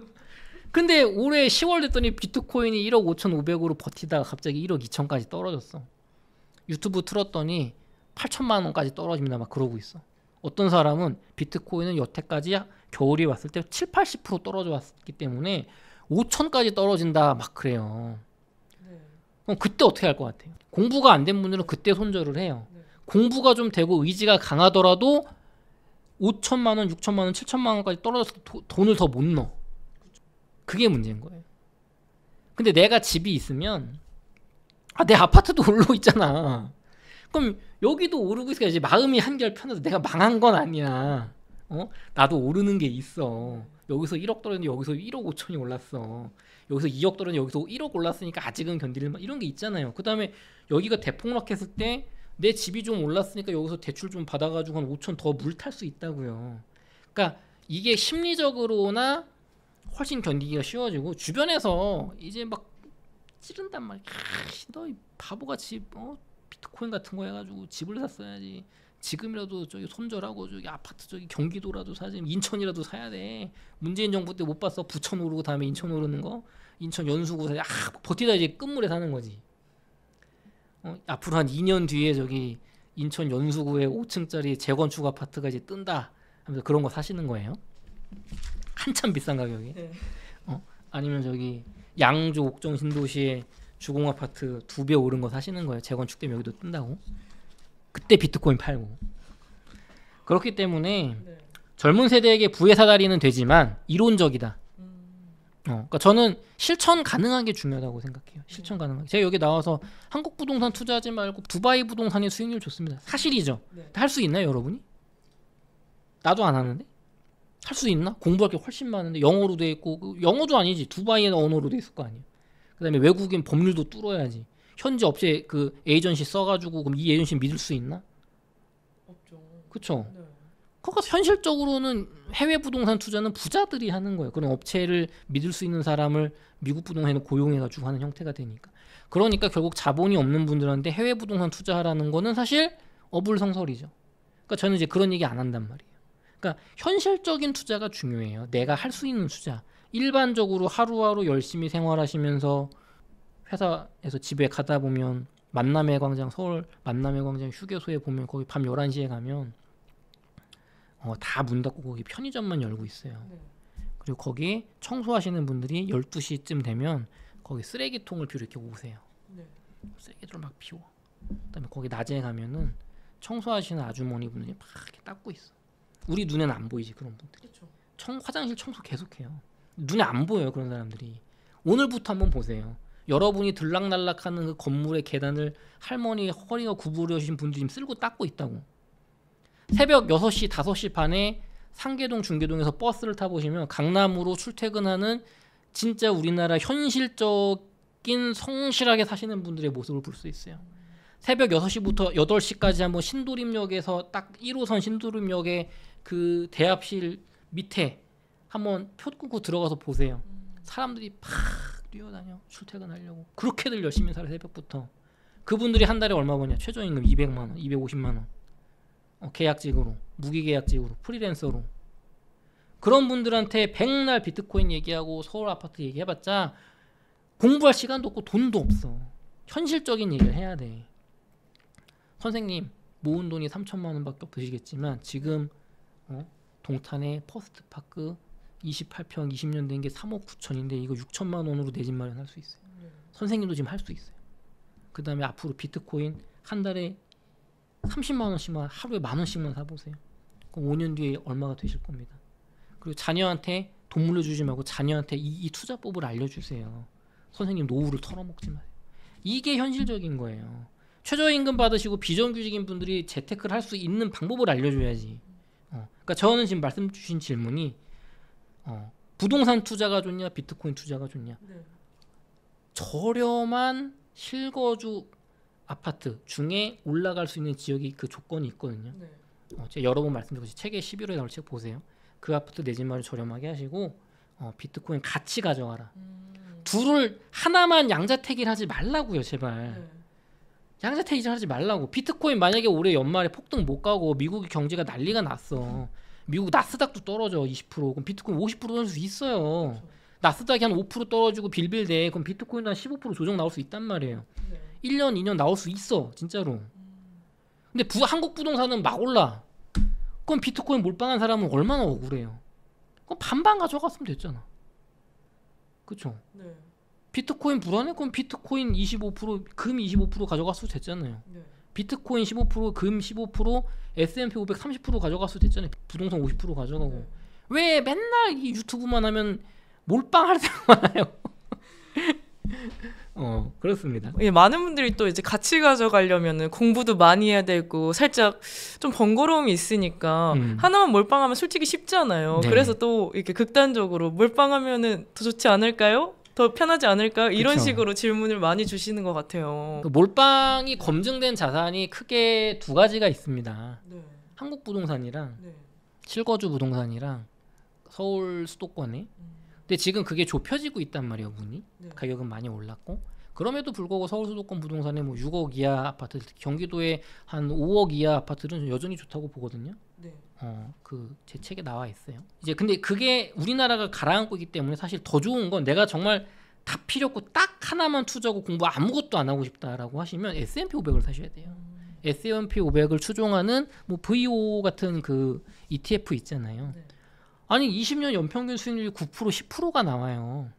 근데 올해 10월 됐더니 비트코인이 1억 5,500으로 버티다가 갑자기 1억 2천까지 떨어졌어. 유튜브 틀었더니 8천만 원까지 떨어집니다. 막 그러고 있어. 어떤 사람은 비트코인은 여태까지 겨울이 왔을 때 7, 80% 떨어져 왔기 때문에 5천까지 떨어진다 막 그래요. 네. 그럼 그때 어떻게 할 것 같아요? 공부가 안 된 분들은 그때 손절을 해요. 네. 공부가 좀 되고 의지가 강하더라도 5천만 원, 6천만 원, 7천만 원까지 떨어져서 돈을 더 못 넣어. 그게 문제인 거예요. 근데 내가 집이 있으면 내 아파트도 오르고 있잖아. 그럼 여기도 오르고 있어야지 마음이 한결 편해서 내가 망한 건 아니야. 나도 오르는 게 있어. 여기서 1억 떨어졌는데 여기서 1억 5천이 올랐어. 여기서 2억 떨어졌는데 여기서 1억 올랐으니까 아직은 견딜만 이런 게 있잖아요. 그 다음에 여기가 대폭락했을 때 내 집이 좀 올랐으니까 여기서 대출 좀 받아가지고 한 5천 더 물 탈 수 있다고요. 그러니까 이게 심리적으로나 훨씬 견디기가 쉬워지고 주변에서 이제 막 찌른단 말이야. 너 바보같이 비트코인 같은 거 해가지고 집을 샀어야지. 지금이라도 저기 손절하고 저기 아파트 저기 경기도라도 사지. 인천이라도 사야 돼. 문재인 정부 때 못 봤어? 부천 오르고 다음에 인천 오르는 거. 인천 연수구 사야. 버티다 이제 끝물에 사는 거지. 앞으로 한 2년 뒤에 저기 인천 연수구에 5층짜리 재건축 아파트가 이제 뜬다 하면서 그런 거 사시는 거예요. 한참 비싼 가격에. 네. 아니면 저기 양조 옥정 신도시에 주공 아파트 2배 오른 거 사시는 거예요. 재건축 때문에 여기도 뜬다고. 그때 비트코인 팔고. 그렇기 때문에 네. 젊은 세대에게 부의 사다리는 되지만 이론적이다. 그러니까 저는 실천 가능한 게 중요하다고 생각해요. 실천 가능하게. 제가 여기 나와서 한국 부동산 투자하지 말고 두바이 부동산의 수익률 좋습니다. 사실이죠. 네. 할 수 있나요, 여러분이? 나도 안 하는데. 할 수 있나? 공부할 게 훨씬 많은데 영어로 돼 있고 영어도 아니지. 두바이의 언어로 돼 있을 거 아니에요. 그다음에 외국인 법률도 뚫어야지. 현지 업체 그 에이전시 써가지고 그럼 이 에이전시 믿을 수 있나? 없죠. 그렇죠. 네. 그러니까 현실적으로는 해외 부동산 투자는 부자들이 하는 거예요. 그런 업체를 믿을 수 있는 사람을 미국 부동산에 고용해가지고 하는 형태가 되니까. 그러니까 결국 자본이 없는 분들한테 해외 부동산 투자하라는 거는 사실 어불성설이죠. 그러니까 저는 이제 그런 얘기 안 한단 말이에요. 그러니까 현실적인 투자가 중요해요. 내가 할 수 있는 투자. 일반적으로 하루하루 열심히 생활하시면서 회사에서 집에 가다 보면 만남의 광장, 서울 만남의 광장 휴게소에 보면 거기 밤 11시에 가면 다 문 닫고 거기 편의점만 열고 있어요. 네. 그리고 거기 청소하시는 분들이 12시쯤 되면 거기 쓰레기통을 비워 이렇게 오세요. 네. 쓰레기통을 막 비워. 그다음에 거기 낮에 가면은 청소하시는 아주머니 분들이 막 이렇게 닦고 있어. 우리 눈에는 안 보이지 그런 분들이. 그렇죠. 화장실 청소 계속해요. 눈에 안 보여요 그런 사람들이. 오늘부터 한번 보세요. 여러분이 들락날락하는 그 건물의 계단을 할머니 허리가 구부러진 분들이 지금 쓸고 닦고 있다고. 새벽 6시, 5시 반에 상계동, 중계동에서 버스를 타보시면 강남으로 출퇴근하는 진짜 우리나라 현실적인 성실하게 사시는 분들의 모습을 볼 수 있어요. 새벽 6시부터 8시까지 한번 신도림역에서 딱 1호선 신도림역에 그 대합실 밑에 한번 표 끊고 들어가서 보세요. 사람들이 팍 뛰어다녀 출퇴근하려고. 그렇게들 열심히 살아요 새벽부터. 그분들이 한 달에 얼마 버냐? 최저임금 200만 원, 250만 원. 계약직으로, 무기계약직으로, 프리랜서로. 그런 분들한테 백날 비트코인 얘기하고 서울 아파트 얘기해봤자 공부할 시간도 없고 돈도 없어. 현실적인 얘기를 해야 돼. 선생님 모은 돈이 3천만 원밖에 없으시겠지만 지금 동탄에 퍼스트파크 28평 20년 된 게 3억 9천인데 이거 6천만 원으로 내 집 마련할 수 있어요. 선생님도 지금 할 수 있어요. 그 다음에 앞으로 비트코인 한 달에 30만 원씩만 하루에 만 원씩만 사보세요. 그럼 5년 뒤에 얼마가 되실 겁니다. 그리고 자녀한테 돈 물려주지 말고 자녀한테 이 투자법을 알려주세요. 선생님 노후를 털어먹지 마세요. 이게 현실적인 거예요. 최저임금 받으시고 비정규직인 분들이 재테크를 할 수 있는 방법을 알려줘야지. 그러니까 저는 지금 말씀 주신 질문이 부동산 투자가 좋냐 비트코인 투자가 좋냐. 네. 저렴한 실거주 아파트 중에 올라갈 수 있는 지역이 그 조건이 있거든요. 제가 여러 번 말씀드렸지 책에 11호에 나올 책 보세요. 그 아파트 내 집 마련 저렴하게 하시고 비트코인 같이 가져가라. 둘을 하나만 양자택일 하지 말라고요, 제발. 양자택일 하지 말라고. 비트코인 만약에 올해 연말에 폭등 못 가고 미국의 경제가 난리가 났어. 미국 나스닥도 떨어져 20%. 그럼 비트코인 50% 떨어질 수 있어요. 그렇죠. 나스닥이 한 5% 떨어지고 빌빌대. 그럼 비트코인도 한 15% 조정 나올 수 있단 말이에요. 1년, 2년 나올 수 있어, 진짜로. 근데 한국 부동산은 막 올라. 그럼 비트코인 몰빵한 사람은 얼마나 억울해요. 그럼 반반 가져갔으면 됐잖아. 그쵸? 네. 비트코인 불안해? 그럼 비트코인 25%, 금 25% 가져갔어도 됐잖아요. 네. 비트코인 15%, 금 15%, S&P 500 30% 가져갔어도 됐잖아요. 부동산 50% 가져가고. 네. 왜 맨날 이 유튜브만 하면 몰빵할 생각 많아요? 그렇습니다. 예, 많은 분들이 또 이제 같이 가져가려면은 공부도 많이 해야 되고 살짝 좀 번거로움이 있으니까 하나만 몰빵하면 솔직히 쉽잖아요. 네. 그래서 또 이렇게 극단적으로 몰빵하면은 더 좋지 않을까요? 더 편하지 않을까요? 이런 그쵸. 식으로 질문을 많이 주시는 것 같아요. 그 몰빵이 검증된 자산이 크게 두 가지가 있습니다. 네. 한국 부동산이랑 네. 실거주 부동산이랑 서울 수도권에 근데 지금 그게 좁혀지고 있단 말이에요, 문이. 네. 가격은 많이 올랐고. 그럼에도 불구하고 서울 수도권 부동산에 뭐 6억 이하 아파트, 경기도에 한 5억 이하 아파트는 여전히 좋다고 보거든요. 네. 그 제 책에 나와 있어요. 이제 근데 그게 우리나라가 가라앉고 있기 때문에 사실 더 좋은 건 내가 정말 다 필요 없고 딱 하나만 투자하고 공부 아무것도 안 하고 싶다라고 하시면 S&P 500을 사셔야 돼요. S&P 500을 추종하는 뭐 VO 같은 그 ETF 있잖아요. 네. 아니 20년 연평균 수익률이 9% 10%가 나와요.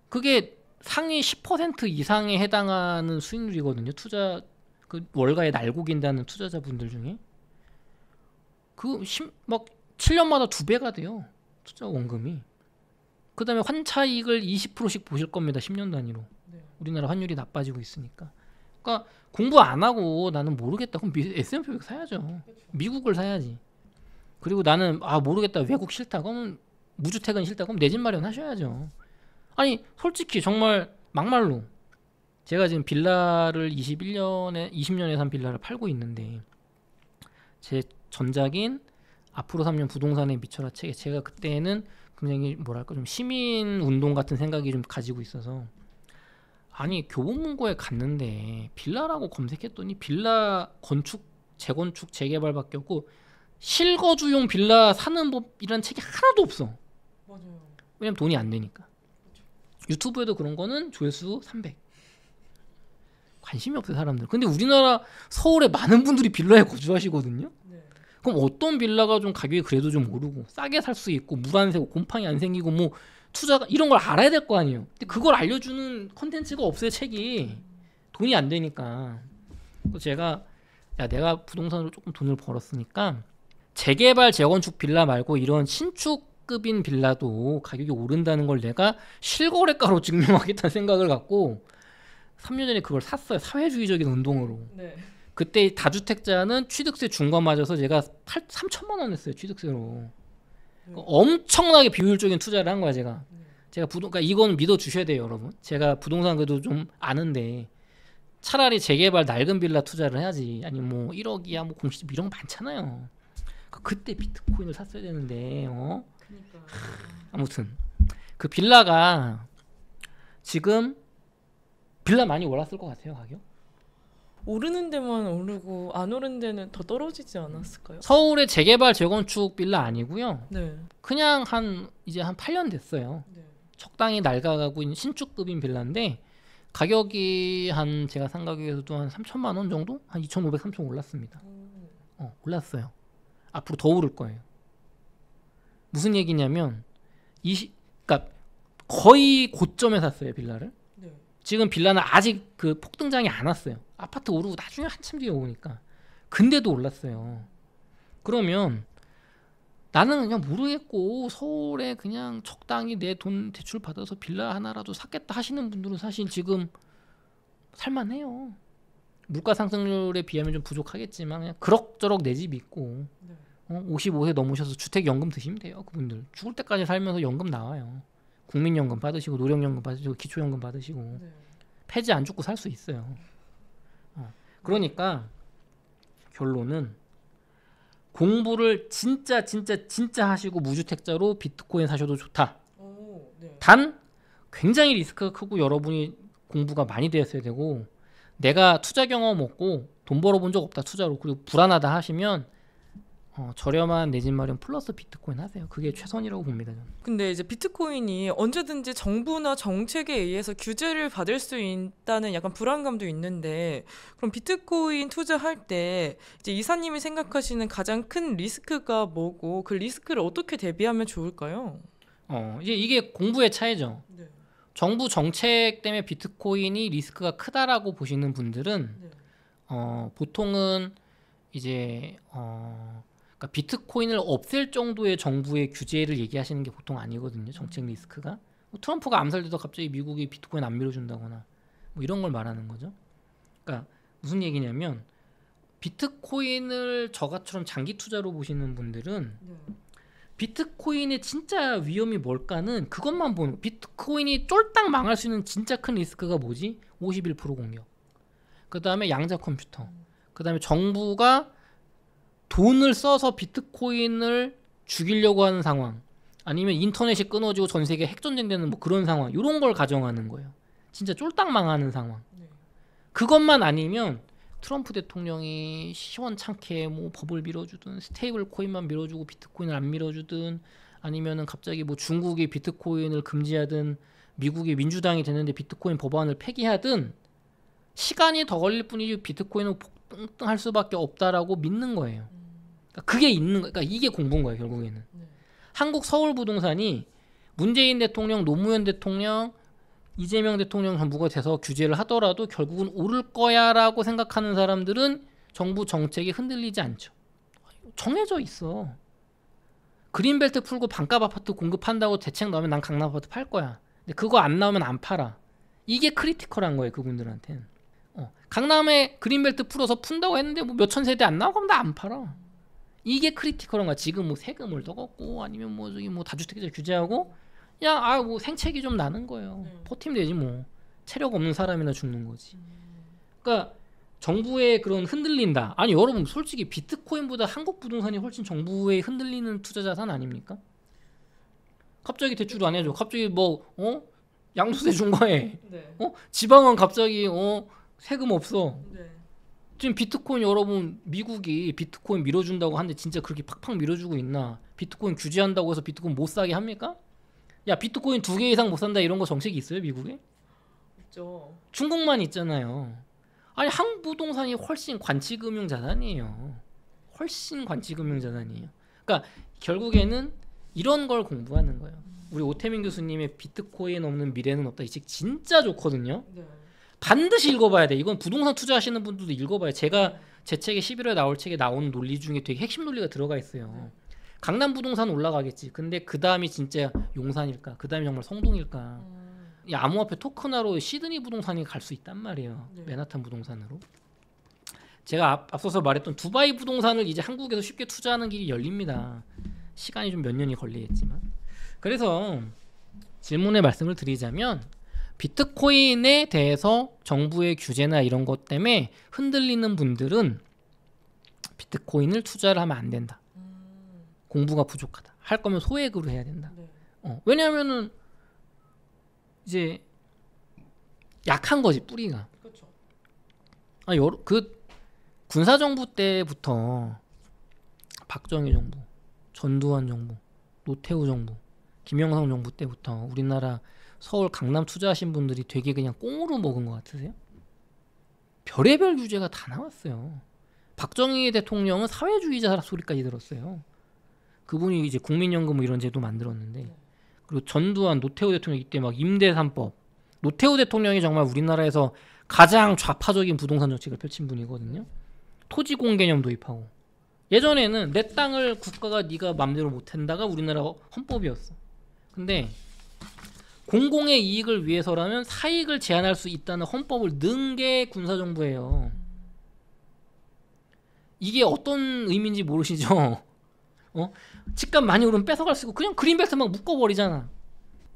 그게 상위 10% 이상에 해당하는 수익률이거든요. 투자 그 월가에 날고긴다는 투자자분들 중에 막 7년마다 2배가 돼요. 투자 원금이. 그다음에 환차익을 20%씩 보실 겁니다. 10년 단위로. 네. 우리나라 환율이 나빠지고 있으니까. 그러니까 공부 안 하고 나는 모르겠다. 그럼 S&P 500 사야죠. 그렇죠. 미국을 사야지. 그리고 나는 모르겠다. 외국 싫다. 그러면 무주택은 싫다. 그럼 내 집 마련하셔야죠. 아니 솔직히 정말 막말로 제가 지금 빌라를 20년에 산 빌라를 팔고 있는데 제 전작인 앞으로 3년 부동산에 미쳐라 책에 제가 그때는 굉장히 뭐랄까 좀 시민 운동 같은 생각이 좀 가지고 있어서 아니 교보문고에 갔는데 빌라라고 검색했더니 빌라 건축, 재건축, 재개발밖에 없고 실거주용 빌라 사는 법이라는 책이 하나도 없어. 맞아요. 왜냐면 돈이 안 되니까. 그렇죠. 유튜브에도 그런 거는 조회수 300. 관심이 없어요 사람들. 근데 우리나라 서울에 많은 분들이 빌라에 거주하시거든요. 네. 그럼 어떤 빌라가 좀 가격이 그래도 좀 오르고 싸게 살 수 있고 물 안 새고 곰팡이 안 생기고 뭐 투자가 이런 걸 알아야 될 거 아니에요. 근데 그걸 알려주는 컨텐츠가 없어요 책이. 돈이 안 되니까. 그래서 제가 내가 부동산으로 조금 돈을 벌었으니까 재개발 재건축 빌라 말고 이런 신축급인 빌라도 가격이 오른다는 걸 내가 실거래가로 증명하겠다는 생각을 갖고 3년 전에 그걸 샀어요. 사회주의적인 운동으로. 네. 그때 다주택자는 취득세 중과 맞아서 제가 3천만 원 했어요. 취득세로. 네. 엄청나게 비효율적인 투자를 한 거야 제가. 네. 제가 그러니까 이건 믿어주셔야 돼요 여러분. 제가 부동산 그래도 좀 아는데 차라리 재개발 낡은 빌라 투자를 해야지. 아니 뭐 1억이야 뭐 공시집 이런 거 많잖아요. 그때 비트코인을 샀어야 되는데 그러니까. 아무튼 그 빌라가 지금 빌라 많이 올랐을 것 같아요 가격. 오르는 데만 오르고 안 오르는 데는 더 떨어지지 않았을까요? 서울의 재개발 재건축 빌라 아니고요. 네. 그냥 이제 한 8년 됐어요. 네. 적당히 낡아가고 있는 신축급인 빌라인데 가격이 제가 산 가격에서도 한 3천만 원 정도? 한 2,500, 3,000 올랐습니다. 올랐어요. 앞으로 더 오를 거예요. 무슨 얘기냐면 그러니까 거의 고점에 샀어요 빌라를. 네. 지금 빌라는 아직 그 폭등장이 안 왔어요. 아파트 오르고 나중에 한참 뒤에 오니까. 근데도 올랐어요. 그러면 나는 그냥 모르겠고 서울에 그냥 적당히 내 돈 대출 받아서 빌라 하나라도 샀겠다 하시는 분들은 사실 지금 살만해요. 물가 상승률에 비하면 좀 부족하겠지만 그냥 그럭저럭 내 집 있고 55세 넘으셔서 주택연금 드시면 돼요. 그분들 죽을 때까지 살면서 연금 나와요. 국민연금 받으시고 노령연금 받으시고 기초연금 받으시고 폐지 안 죽고 살 수 있어요. 그러니까 결론은 공부를 진짜 하시고 무주택자로 비트코인 사셔도 좋다. 단 굉장히 리스크가 크고 여러분이 공부가 많이 되었어야 되고 내가 투자 경험 없고 돈 벌어본 적 없다 투자로 그리고 불안하다 하시면 저렴한 내 집 마련 플러스 비트코인 하세요. 그게 최선이라고 봅니다. 저는. 근데 이제 비트코인이 언제든지 정부나 정책에 의해서 규제를 받을 수 있다는 약간 불안감도 있는데 그럼 비트코인 투자할 때 이제 이사님이 생각하시는 가장 큰 리스크가 뭐고 그 리스크를 어떻게 대비하면 좋을까요? 이제 이게 공부의 차이죠. 네. 정부 정책 때문에 비트코인이 리스크가 크다라고 보시는 분들은 네. 보통은 이제 그러니까 비트코인을 없앨 정도의 정부의 규제를 얘기하시는 게 보통 아니거든요. 정책 리스크가 트럼프가 암살돼서 갑자기 미국이 비트코인 안 밀어준다거나 뭐 이런 걸 말하는 거죠. 그러니까 무슨 얘기냐면 비트코인을 저같처럼 장기 투자로 보시는 분들은 비트코인의 진짜 위험이 뭘까는 그것만 보는 거예요. 비트코인이 쫄딱 망할 수 있는 진짜 큰 리스크가 뭐지? 51% 공격. 그 다음에 양자 컴퓨터. 그 다음에 정부가 돈을 써서 비트코인을 죽이려고 하는 상황. 아니면 인터넷이 끊어지고 전 세계 핵전쟁 되는 뭐 그런 상황. 이런 걸 가정하는 거예요. 진짜 쫄딱 망하는 상황. 그것만 아니면 트럼프 대통령이 시원찮게 뭐 법을 밀어주든 스테이블 코인만 밀어주고 비트코인을 안 밀어주든 아니면은 갑자기 뭐 중국이 비트코인을 금지하든 미국이 민주당이 되는데 비트코인 법안을 폐기하든 시간이 더 걸릴 뿐이지 비트코인은 폭등할 수밖에 없다라고 믿는 거예요. 그러니까 그게 있는 거, 그러니까 이게 공부인 거예요 결국에는. 한국 서울 부동산이 문재인 대통령, 노무현 대통령, 이재명 대통령 정부가 돼서 규제를 하더라도 결국은 오를 거야라고 생각하는 사람들은 정부 정책이 흔들리지 않죠. 정해져 있어. 그린벨트 풀고 반값 아파트 공급한다고 대책 나오면 난 강남 아파트 팔 거야. 근데 그거 안 나오면 안 팔아. 이게 크리티컬한 거예요 그분들한테는. 강남에 그린벨트 풀어서 푼다고 했는데 뭐 몇천 세대 안 나오고 나 안 팔아. 이게 크리티컬한 거야. 지금 뭐 세금을 더 걷고 아니면 뭐 저기 뭐 다주택자 규제하고 그냥 뭐 생책이 좀 나는 거예요. 버티면 되지 뭐. 체력 없는 사람이나 죽는 거지. 그러니까 정부의 그런 흔들린다. 아니 여러분 솔직히 비트코인보다 한국 부동산이 훨씬 정부의 흔들리는 투자 자산 아닙니까? 갑자기 대출 안 해줘. 갑자기 뭐 양도세 중과해. 지방은 갑자기 세금 없어. 지금 비트코인 여러분 미국이 비트코인 밀어준다고 하는데 진짜 그렇게 팍팍 밀어주고 있나? 비트코인 규제한다고 해서 비트코인 못 사게 합니까? 야 비트코인 2개 이상 못 산다 이런 거 정책이 있어요 미국에? 있죠. 중국만 있잖아요. 아니 한국 부동산이 훨씬 관치금융 자산이에요. 훨씬 관치금융 자산이에요. 그러니까 결국에는 이런 걸 공부하는 거예요. 우리 오태민 교수님의 비트코인 없는 미래는 없다 이 책 진짜 좋거든요. 반드시 읽어봐야 돼. 이건 부동산 투자하시는 분들도 읽어봐요. 제가 제 책에 11월에 나올 책에 나오는 논리 중에 되게 핵심 논리가 들어가 있어요. 강남 부동산 올라가겠지. 근데 그 다음이 진짜 용산일까? 그 다음이 정말 성동일까? 이 암호화폐 토큰화로 시드니 부동산이 갈 수 있단 말이에요. 맨하탄 부동산으로. 제가 앞서서 말했던 두바이 부동산을 이제 한국에서 쉽게 투자하는 길이 열립니다. 시간이 좀 몇 년이 걸리겠지만. 그래서 질문에 말씀을 드리자면 비트코인에 대해서 정부의 규제나 이런 것 때문에 흔들리는 분들은 비트코인을 투자를 하면 안 된다. 공부가 부족하다. 할 거면 소액으로 해야 된다. 왜냐하면은 이제 약한 거지 뿌리가. 그렇죠. 그 군사 정부 때부터 박정희 정부, 전두환 정부, 노태우 정부, 김영삼 정부 때부터 우리나라 서울 강남 투자하신 분들이 되게 그냥 꽁으로 먹은 것 같으세요? 별의별 규제가 다 나왔어요. 박정희 대통령은 사회주의자 소리까지 들었어요. 그분이 이제 국민연금 뭐 이런 제도 만들었는데, 그리고 전두환, 노태우 대통령 이때 막 임대 3법. 노태우 대통령이 정말 우리나라에서 가장 좌파적인 부동산 정책을 펼친 분이거든요. 토지공 개념 도입하고. 예전에는 내 땅을 국가가 네가 맘대로 못 한다가 우리나라 헌법이었어. 근데 공공의 이익을 위해서라면 사익을 제한할 수 있다는 헌법을 넣은 게 군사정부예요. 이게 어떤 의미인지 모르시죠? 집값 많이 오르면 뺏어갈 수 있고 그냥 그린벨트 막 묶어버리잖아.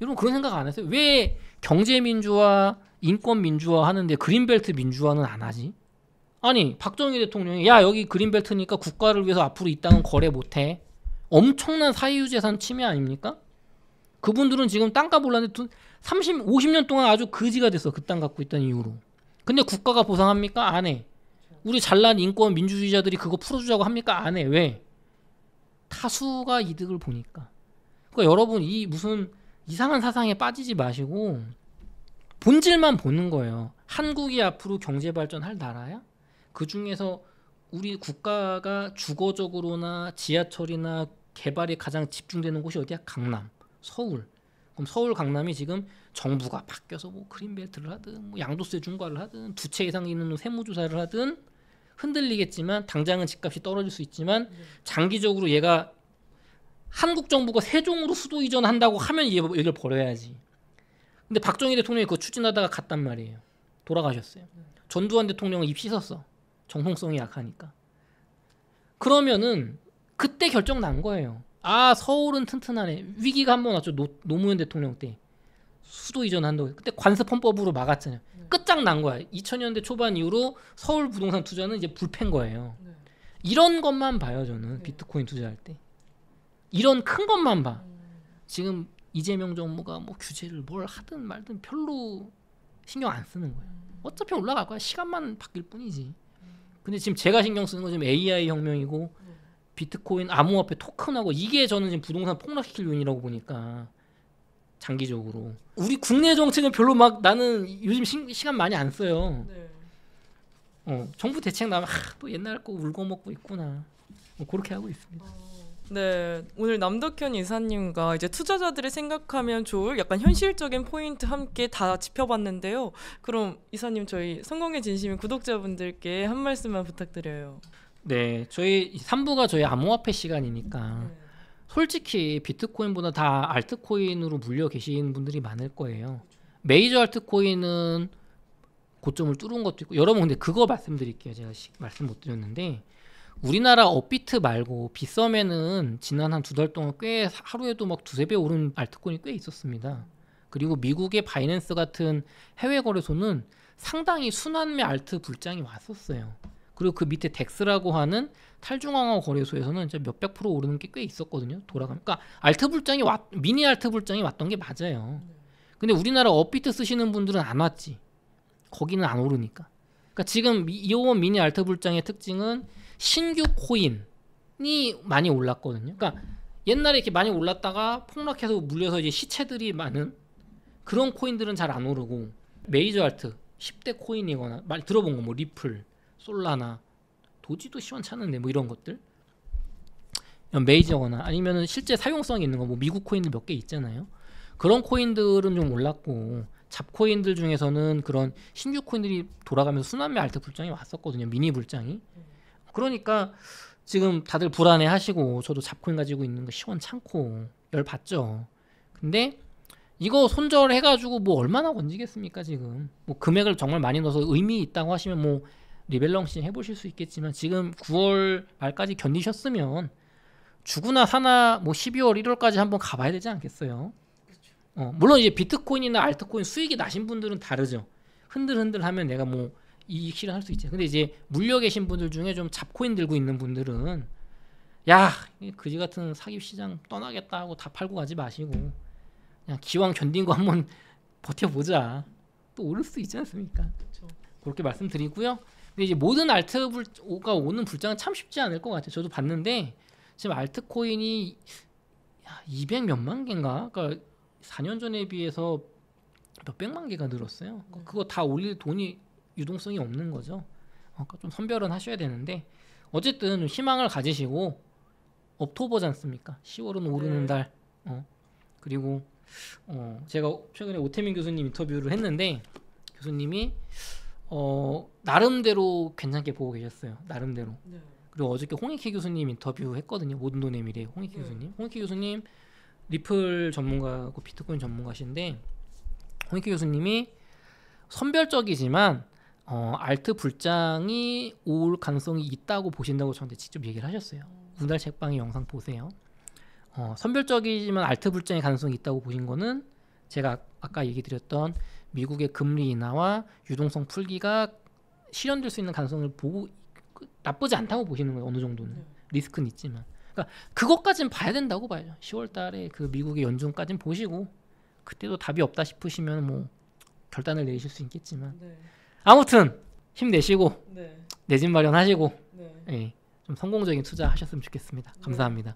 여러분 그런 생각 안 했어요? 왜 경제민주화, 인권민주화 하는데 그린벨트 민주화는 안 하지? 아니 박정희 대통령이 야 여기 그린벨트니까 국가를 위해서 앞으로 이 땅은 거래 못해. 엄청난 사유재산 침해 아닙니까? 그분들은 지금 땅값 올랐는데 30, 50년 동안 아주 거지가 됐어. 그 땅 갖고 있다는 이유로. 근데 국가가 보상합니까? 안 해. 우리 잘난 인권 민주주의자들이 그거 풀어주자고 합니까? 안 해. 왜? 타수가 이득을 보니까. 그러니까 여러분 이 무슨 이상한 사상에 빠지지 마시고 본질만 보는 거예요. 한국이 앞으로 경제 발전할 나라야? 그 중에서 우리 국가가 주거적으로나 지하철이나 개발이 가장 집중되는 곳이 어디야? 강남, 서울. 그럼 서울, 강남이 지금 정부가 바뀌어서 뭐 그린벨트를 하든 뭐 양도세 중과를 하든 두 채 이상 있는 세무조사를 하든 흔들리겠지만 당장은 집값이 떨어질 수 있지만 장기적으로 얘가 한국 정부가 세종으로 수도 이전한다고 하면 얘를 버려야지. 근데 박정희 대통령이 그거 추진하다가 갔단 말이에요. 돌아가셨어요. 전두환 대통령은 입 씻었어. 정통성이 약하니까. 그러면은 그때 결정 난 거예요. 아 서울은 튼튼하네. 위기가 한 번 왔죠. 노무현 대통령 때 수도 이전한다고. 그때 관습헌법으로 막았잖아요. 끝장난 거야. 2000년대 초반 이후로 서울 부동산 투자는 이제 불패인 거예요. 이런 것만 봐요. 저는 비트코인 투자할 때. 이런 큰 것만 봐. 지금 이재명 정부가 뭐 규제를 뭘 하든 말든 별로 신경 안 쓰는 거예요. 어차피 올라갈 거야. 시간만 바뀔 뿐이지. 근데 지금 제가 신경 쓰는 건 지금 AI 혁명이고 비트코인 암호화폐 토큰하고 이게 저는 지금 부동산 폭락시킬 요인이라고 보니까 장기적으로 우리 국내 정책은 별로 막 나는 요즘 시간 많이 안 써요. 정부 대책 나면 또 옛날 거 울고 먹고 있구나. 뭐 그렇게 하고 있습니다. 네, 오늘 남덕현 이사님과 이제 투자자들이 생각하면 좋을 약간 현실적인 포인트 함께 다 짚어봤는데요. 그럼 이사님 저희 성공의 진심인 구독자분들께 한 말씀만 부탁드려요. 네, 저희 3부가 저희 암호화폐 시간이니까 솔직히 비트코인보다 다 알트코인으로 물려 계신 분들이 많을 거예요. 메이저 알트코인은 고점을 뚫은 것도 있고 여러분 근데 그거 말씀드릴게요. 제가 말씀 못 드렸는데 우리나라 업비트 말고 빗썸에는 지난 한 두 달 동안 꽤 하루에도 막 두세 배 오른 알트코인이 꽤 있었습니다. 그리고 미국의 바이낸스 같은 해외 거래소는 상당히 순환매 알트 불장이 왔었어요. 그리고 그 밑에 덱스라고 하는 탈중앙화 거래소에서는 이제 몇백 프로 오르는 게 꽤 있었거든요. 그러니까 알트 불장이 미니 알트 불장이 왔던 게 맞아요. 근데 우리나라 업비트 쓰시는 분들은 안 왔지. 거기는 안 오르니까. 그러니까 지금 이온 미니 알트 불장의 특징은 신규 코인이 많이 올랐거든요. 그러니까 옛날에 이렇게 많이 올랐다가 폭락해서 물려서 이제 시체들이 많은 그런 코인들은 잘 안 오르고 메이저 알트 10대 코인이거나 말 들어본 거 뭐 리플, 솔라나, 도지도 시원찮은데 뭐 이런 것들 메이저거나 아니면은 실제 사용성이 있는 거 뭐 미국 코인들 몇 개 있잖아요. 그런 코인들은 좀 올랐고 잡코인들 중에서는 그런 신규 코인들이 돌아가면서 순환매 알트 불장이 왔었거든요. 미니 불장이. 그러니까 지금 다들 불안해 하시고 저도 잡코인 가지고 있는 거 시원찮고 열받죠. 근데 이거 손절해가지고 뭐 얼마나 건지겠습니까 지금. 뭐 금액을 정말 많이 넣어서 의미 있다고 하시면 뭐 리밸런싱 해보실 수 있겠지만 지금 9월 말까지 견디셨으면 주구나 사나 뭐 12월 1월까지 한번 가봐야 되지 않겠어요. 물론 이제 비트코인이나 알트코인 수익이 나신 분들은 다르죠. 흔들흔들 하면 내가 뭐 이익 실현할 수 있죠. 근데 이제 물려 계신 분들 중에 좀 잡코인 들고 있는 분들은 야 그지 같은 사기 시장 떠나겠다 하고 다 팔고 가지 마시고 그냥 기왕 견딘 거 한번 버텨보자. 또 오를 수 있지 않습니까? 그렇죠. 그렇게 말씀드리고요. 근데 이제 모든 알트가 오는 불장은 참 쉽지 않을 것 같아요. 저도 봤는데 지금 알트코인이 200 몇만 개인가? 그러니까 4년 전에 비해서 몇백만 개가 늘었어요. 그거 다 올릴 돈이 유동성이 없는 거죠. 그러니까 좀 선별은 하셔야 되는데 어쨌든 희망을 가지시고 옥토버지 않습니까? 10월은 오르는 달. 그리고 제가 최근에 오태민 교수님 인터뷰를 했는데 교수님이 나름대로 괜찮게 보고 계셨어요. 나름대로. 그리고 어저께 홍익희 교수님 인터뷰 했거든요. 모든 돈의 미래 홍익희 교수님. 홍익희 교수님 리플 전문가고 비트코인 전문가신데 홍익희 교수님이 선별적이지만 알트 불장이 올 가능성이 있다고 보신다고 저한테 직접 얘기를 하셨어요. 우달 책방의 영상 보세요. 선별적이지만 알트 불장의 가능성이 있다고 보신 거는 제가 아까 얘기 드렸던 미국의 금리 인하와 유동성 풀기가 실현될 수 있는 가능성을 보고 나쁘지 않다고 보시는 거예요. 어느 정도는 리스크는 있지만, 그러니까 그것까지는 봐야 된다고 봐요. 10월달에 그 미국의 연준까지는 보시고 그때도 답이 없다 싶으시면 뭐 결단을 내리실 수 있겠지만 아무튼 힘내시고 내 집 마련하시고 예, 좀 성공적인 투자하셨으면 좋겠습니다. 감사합니다.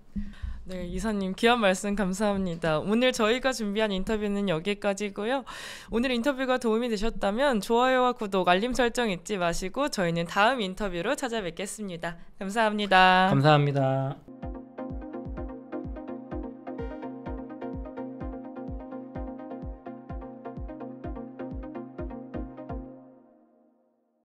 네, 이사님 귀한 말씀 감사합니다. 오늘 저희가 준비한 인터뷰는 여기까지고요. 오늘 인터뷰가 도움이 되셨다면 좋아요와 구독, 알림 설정 잊지 마시고 저희는 다음 인터뷰로 찾아뵙겠습니다. 감사합니다. 감사합니다.